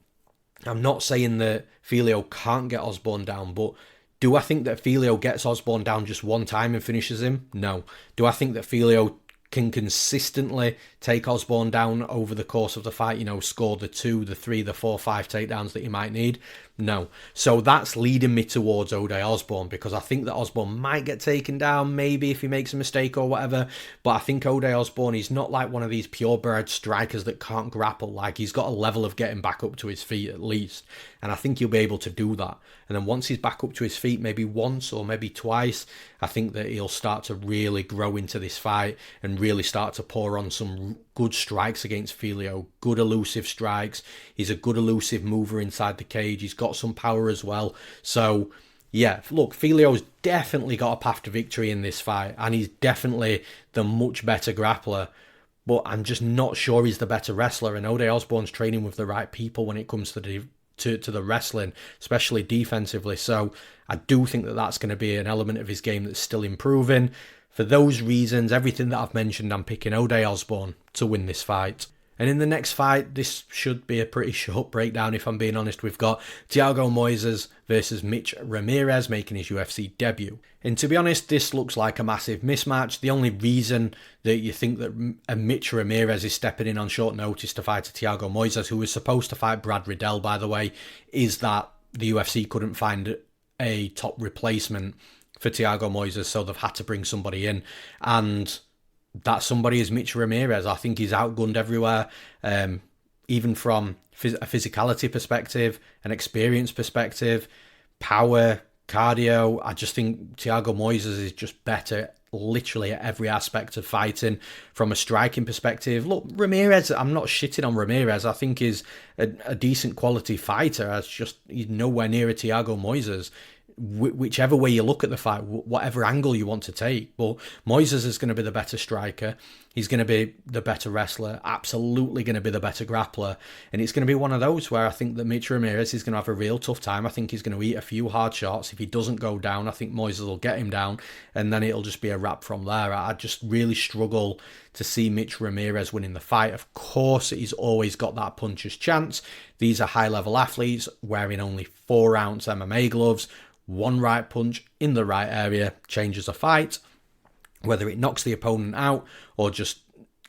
I'm not saying that Filho can't get Osbourne down, but do I think that Filho gets Osbourne down just one time and finishes him? No. Do I think that Filho can consistently take Osbourne down over the course of the fight, score the 2, the 3, the 4, 5 takedowns that you might need. No. So that's leading me towards Ode Osbourne, because I think that Osbourne might get taken down, maybe if he makes a mistake or whatever. But I think Ode Osbourne, he's not like one of these purebred strikers that can't grapple. Like, he's got a level of getting back up to his feet at least. And I think he'll be able to do that. And then once he's back up to his feet, maybe once or maybe twice, I think that he'll start to really grow into this fight and really start to pour on some good strikes against Filho, good elusive strikes. He's a good elusive mover inside the cage. He's got some power as well. So, yeah, look, Filho's definitely got a path to victory in this fight, and he's definitely the much better grappler. But I'm just not sure he's the better wrestler, and Ode Osbourne's training with the right people when it comes to the wrestling, especially defensively. So I do think that that's going to be an element of his game that's still improving. For those reasons, everything that I've mentioned, I'm picking Ode Osbourne to win this fight. And in the next fight, this should be a pretty short breakdown if I'm being honest. We've got Thiago Moises versus Mitch Ramirez making his UFC debut. And to be honest, this looks like a massive mismatch. The only reason that you think that Mitch Ramirez is stepping in on short notice to fight Thiago Moises, who was supposed to fight Brad Riddell, by the way, is that the UFC couldn't find a top replacement for Thiago Moises, so they've had to bring somebody in. And that somebody is Mitch Ramirez. I think he's outgunned everywhere, even from a physicality perspective, an experience perspective, power, cardio. I just think Thiago Moises is just better literally at every aspect of fighting. From a striking perspective, look, Ramirez, I'm not shitting on Ramirez. I think he's a decent quality fighter. He's nowhere near a Thiago Moises. Whichever way you look at the fight, whatever angle you want to take. But Moises is going to be the better striker. He's going to be the better wrestler, absolutely going to be the better grappler. And it's going to be one of those where I think that Mitch Ramirez is going to have a real tough time. I think he's going to eat a few hard shots. If he doesn't go down, I think Moises will get him down, and then it'll just be a wrap from there. I just really struggle to see Mitch Ramirez winning the fight. Of course, he's always got that puncher's chance. These are high-level athletes wearing only 4-ounce MMA gloves. One right punch in the right area changes a fight. Whether it knocks the opponent out or just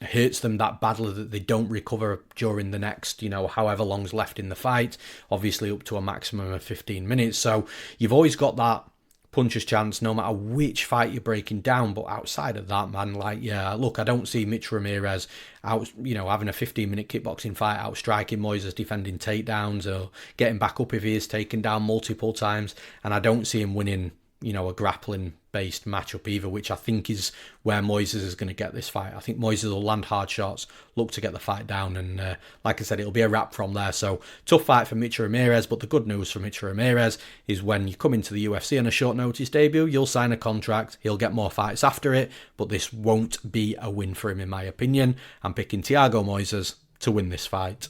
hurts them that badly that they don't recover during the next, however long's left in the fight, obviously up to a maximum of 15 minutes. So you've always got that puncher's chance no matter which fight you're breaking down. But outside of that, man, look, I don't see Mitch Ramirez out, having a 15-minute kickboxing fight, out striking Moises, defending takedowns or getting back up if he is taken down multiple times. And I don't see him winning, a grappling-based matchup either, which I think is where Moises is going to get this fight. I think Moises will land hard shots, look to get the fight down, and like I said, it'll be a wrap from there. So, tough fight for Mitch Ramirez, but the good news for Mitch Ramirez is when you come into the UFC on a short notice debut, you'll sign a contract, he'll get more fights after it, but this won't be a win for him in my opinion. I'm picking Thiago Moises to win this fight.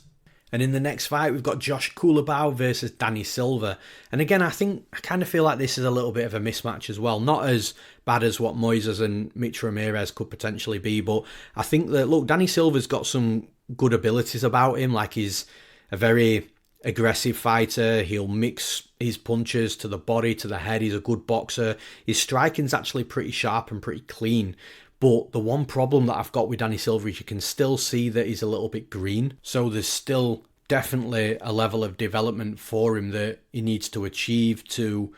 And in the next fight, we've got Josh Culibao versus Danny Silva. And again, I kind of feel like this is a little bit of a mismatch as well. Not as bad as what Moises and Mitch Ramirez could potentially be, but I think that, look, Danny Silva's got some good abilities about him. Like, he's a very aggressive fighter. He'll mix his punches to the body, to the head. He's a good boxer. His striking's actually pretty sharp and pretty clean. But the one problem that I've got with Danny Silva is you can still see that he's a little bit green. So there's still definitely a level of development for him that he needs to achieve to,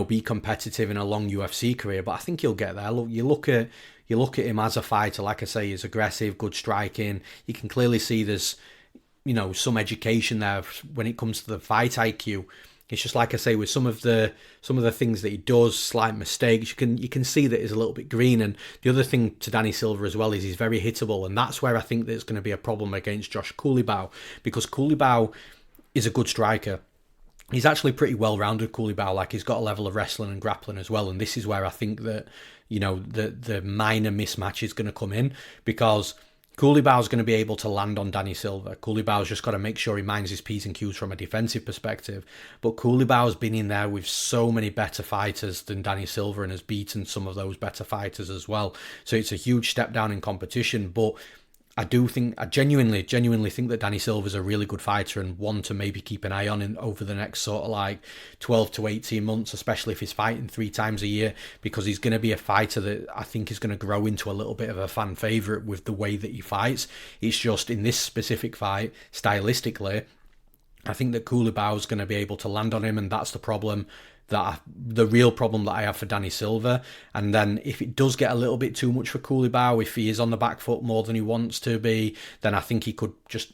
be competitive in a long UFC career. But I think he'll get there. Look, you look at him as a fighter. Like I say, he's aggressive, good striking. You can clearly see there's, some education there when it comes to the fight IQ. It's just like I say, with some of the things that he does, slight mistakes, you can see that he's a little bit green. And the other thing to Danny Silva as well is he's very hittable, and that's where I think there's going to be a problem against Josh Culibao, because Culibao is a good striker. He's actually pretty well-rounded, Culibao. Like, he's got a level of wrestling and grappling as well, and this is where I think that the minor mismatch is going to come in, because Culibao's going to be able to land on Danny Silva. Culibao's just got to make sure he minds his P's and Q's from a defensive perspective. But Culibao's been in there with so many better fighters than Danny Silva and has beaten some of those better fighters as well. So it's a huge step down in competition. But I genuinely think that Danny Silva's a really good fighter and one to maybe keep an eye on over the next sort of like 12 to 18 months, especially if he's fighting 3 times a year, because he's going to be a fighter that I think is going to grow into a little bit of a fan favourite with the way that he fights. It's just in this specific fight, stylistically, I think that Culibao going to be able to land on him, and that's the problem. The real problem that I have for Danny Silva. And then if it does get a little bit too much for Culibao, if he is on the back foot more than he wants to be, then I think he could just,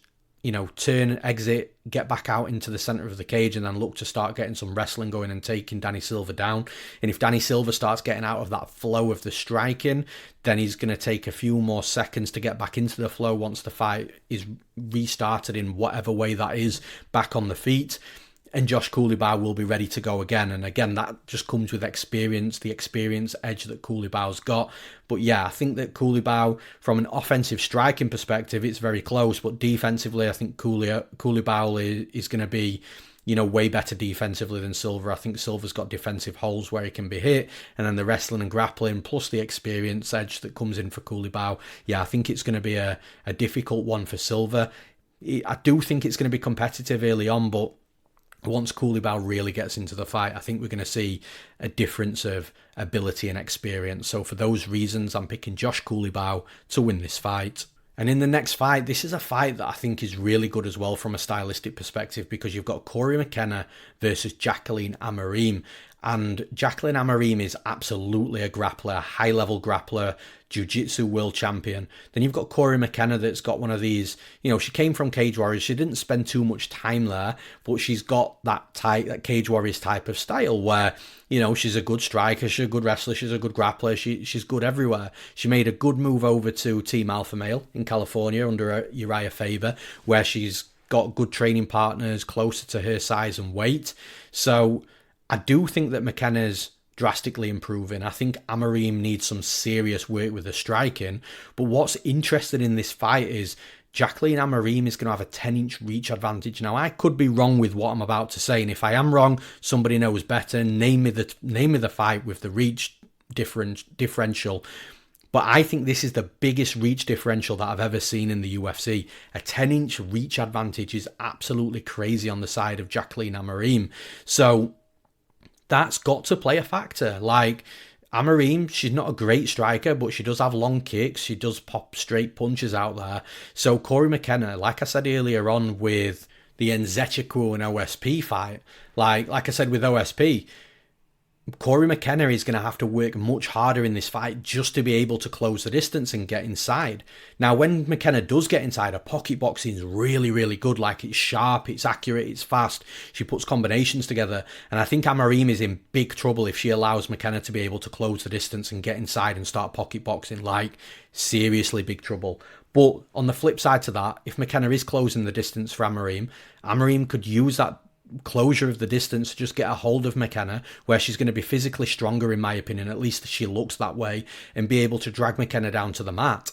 turn, exit, get back out into the centre of the cage and then look to start getting some wrestling going and taking Danny Silva down. And if Danny Silva starts getting out of that flow of the striking, then he's going to take a few more seconds to get back into the flow once the fight is restarted in whatever way that is, back on the feet. And Josh Culibao will be ready to go again. And again, that just comes with experience, the experience edge that Coulibao's got. But yeah, I think that Culibao, from an offensive striking perspective, it's very close. But defensively, I think Culibao is going to be, way better defensively than Silva. I think Silva's got defensive holes where he can be hit. And then the wrestling and grappling, plus the experience edge that comes in for Culibao. Yeah, I think it's going to be a difficult one for Silva. I do think it's going to be competitive early on, but once Culibao really gets into the fight, I think we're going to see a difference of ability and experience. So for those reasons, I'm picking Josh Culibao to win this fight. And in the next fight, this is a fight that I think is really good as well from a stylistic perspective, because you've got Cory McKenna versus Jacqueline Amorim. And Jacqueline Amorim is absolutely a grappler, high-level grappler, jiu-jitsu world champion. Then you've got Cory McKenna that's got one of these, she came from Cage Warriors. She didn't spend too much time there, but she's got that Cage Warriors type of style where, she's a good striker, she's a good wrestler, she's a good grappler, she's good everywhere. She made a good move over to Team Alpha Male in California under Uriah Faber, where she's got good training partners closer to her size and weight. So I do think that McKenna's drastically improving. I think Amorim needs some serious work with the striking. But what's interesting in this fight is Jacqueline Amorim is going to have a 10-inch reach advantage. Now, I could be wrong with what I'm about to say, and if I am wrong, somebody knows better. Name me the fight with the reach differential. But I think this is the biggest reach differential that I've ever seen in the UFC. A 10-inch reach advantage is absolutely crazy on the side of Jacqueline Amorim. So that's got to play a factor. Like, Amorim, she's not a great striker, but she does have long kicks. She does pop straight punches out there. So Cory McKenna, like I said earlier on with the Nzechukwu and OSP fight, like I said with OSP, Cory McKenna is going to have to work much harder in this fight just to be able to close the distance and get inside. Now, when McKenna does get inside, her pocket boxing is really, really good. Like, it's sharp, it's accurate, it's fast. She puts combinations together. And I think Amorim is in big trouble if she allows McKenna to be able to close the distance and get inside and start pocket boxing. Like, seriously big trouble. But on the flip side to that, if McKenna is closing the distance for Amorim, Amorim could use that closure of the distance to just get a hold of McKenna, where she's going to be physically stronger, in my opinion. At least she looks that way, and be able to drag McKenna down to the mat.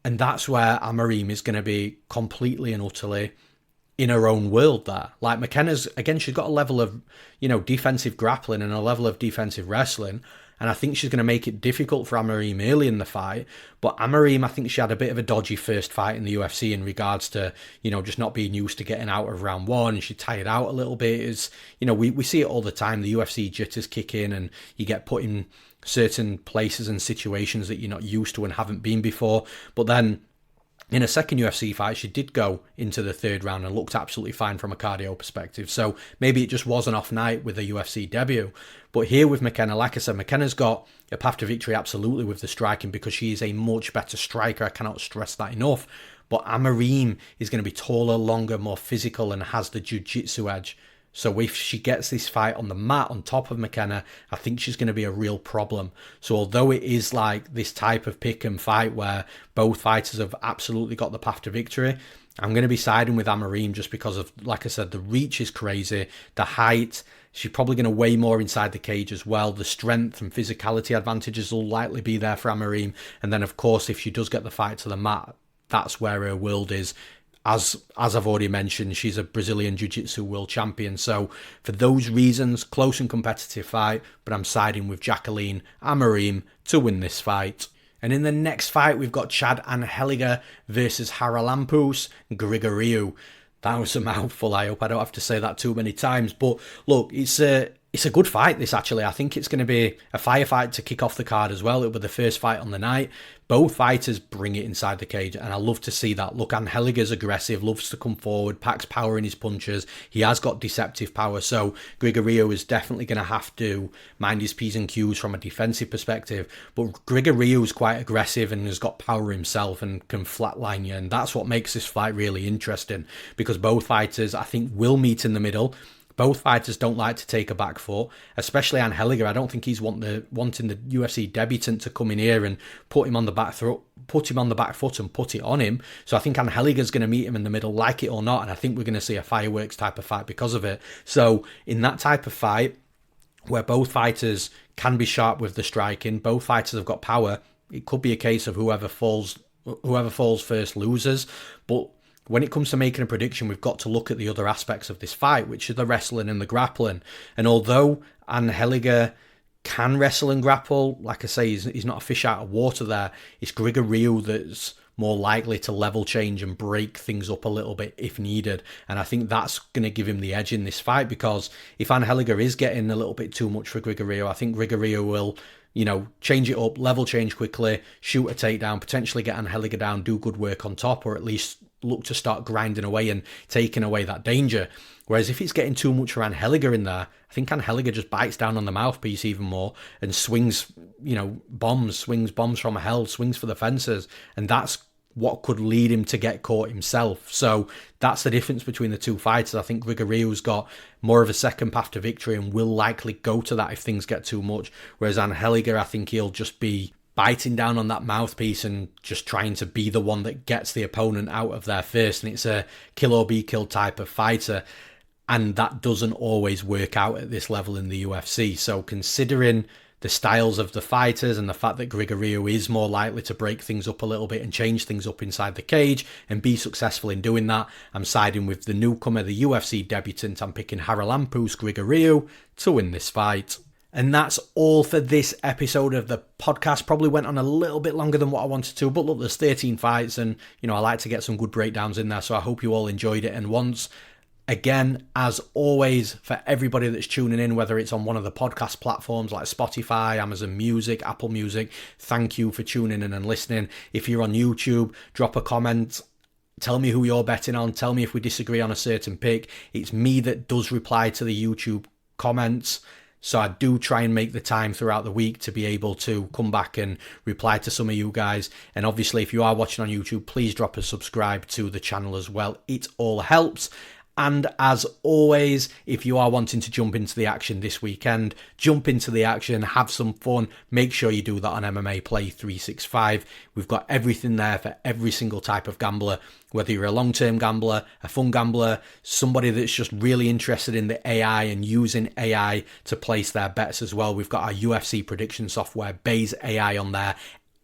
And that's where Amorim is going to be completely and utterly in her own world there. Like, McKenna's, again, she's got a level of, defensive grappling and a level of defensive wrestling. And I think she's going to make it difficult for Amorim early in the fight. But Amorim, I think she had a bit of a dodgy first fight in the UFC in regards to, just not being used to getting out of round one. She tired out a little bit. It's, we see it all the time. The UFC jitters kick in and you get put in certain places and situations that you're not used to and haven't been before. But then in a second UFC fight, she did go into the third round and looked absolutely fine from a cardio perspective. So maybe it just was an off night with a UFC debut. But here with McKenna, like I said, McKenna's got a path to victory absolutely with the striking, because she is a much better striker. I cannot stress that enough. But Amorim is going to be taller, longer, more physical, and has the jiu-jitsu edge. So if she gets this fight on the mat on top of McKenna, I think she's going to be a real problem. So although it is like this type of pick and fight where both fighters have absolutely got the path to victory, I'm going to be siding with Amorim just because of, like I said, the reach is crazy, the height. She's probably going to weigh more inside the cage as well. The strength and physicality advantages will likely be there for Amorim. And then, of course, if she does get the fight to the mat, that's where her world is. As I've already mentioned, she's a Brazilian Jiu-Jitsu world champion. So for those reasons, close and competitive fight, but I'm siding with Jacqueline Amorim to win this fight. And in the next fight, we've got Chad Anheliger versus Haralampus Grigoriou. That was a mouthful. I hope I don't have to say that too many times. But look, it's a good fight, this, actually. I think it's going to be a firefight to kick off the card as well. It'll be the first fight on the night. Both fighters bring it inside the cage, and I love to see that. Look, Anheliger's aggressive, loves to come forward, packs power in his punches. He has got deceptive power, so Grigoriou is definitely going to have to mind his P's and Q's from a defensive perspective. But Grigoriou's quite aggressive and has got power himself and can flatline you, and that's what makes this fight really interesting, because both fighters, I think, will meet in the middle. Both fighters don't like to take a back foot, especially Anheliger. I don't think he's wanting the UFC debutant to come in here and put him on the back foot and put it on him. So I think Anheliger's going to meet him in the middle, like it or not, and I think we're going to see a fireworks type of fight because of it. So in that type of fight, where both fighters can be sharp with the striking, both fighters have got power, it could be a case of whoever falls first loses. But when it comes to making a prediction, we've got to look at the other aspects of this fight, which are the wrestling and the grappling. And although Anheliger can wrestle and grapple, like I say, he's not a fish out of water there. It's Grigoriou that's more likely to level change and break things up a little bit if needed. And I think that's going to give him the edge in this fight, because if Anheliger is getting a little bit too much for Grigoriou, I think Grigoriou will, change it up, level change quickly, shoot a takedown, potentially get Anheliger down, do good work on top, or at least look to start grinding away and taking away that danger. Whereas if it's getting too much for Anheliger in there, I think Anheliger just bites down on the mouthpiece even more and swings bombs from hell, swings for the fences, and that's what could lead him to get caught himself. So that's the difference between the two fighters. I think Grigoriou's got more of a second path to victory and will likely go to that if things get too much, whereas Anheliger, I think he'll just be biting down on that mouthpiece and just trying to be the one that gets the opponent out of there first. And it's a kill or be killed type of fighter, and that doesn't always work out at this level in the UFC. So considering the styles of the fighters and the fact that Grigoriou is more likely to break things up a little bit and change things up inside the cage and be successful in doing that, I'm siding with the newcomer, the UFC debutant. I'm picking Haralampus Grigoriou to win this fight. And that's all for this episode of the podcast. Probably went on a little bit longer than what I wanted to, but look, there's 13 fights and, I like to get some good breakdowns in there, so I hope you all enjoyed it. And once again, as always, for everybody that's tuning in, whether it's on one of the podcast platforms like Spotify, Amazon Music, Apple Music, thank you for tuning in and listening. If you're on YouTube, drop a comment. Tell me who you're betting on. Tell me if we disagree on a certain pick. It's me that does reply to the YouTube comments. So I do try and make the time throughout the week to be able to come back and reply to some of you guys. And obviously, if you are watching on YouTube, please drop a subscribe to the channel as well. It all helps. And as always, if you are wanting to jump into the action this weekend, jump into the action, have some fun. Make sure you do that on MMA Play 365. We've got everything there for every single type of gambler, whether you're a long-term gambler, a fun gambler, somebody that's just really interested in the AI and using AI to place their bets as well. We've got our UFC prediction software, Bayes AI, on there.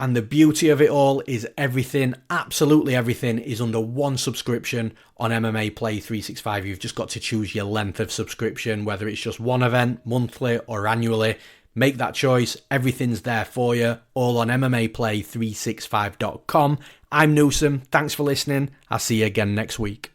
And the beauty of it all is everything, absolutely everything, is under one subscription on MMA Play 365. You've just got to choose your length of subscription, whether it's just one event, monthly or annually. Make that choice. Everything's there for you, all on MMAplay365.com. I'm Newsome. Thanks for listening. I'll see you again next week.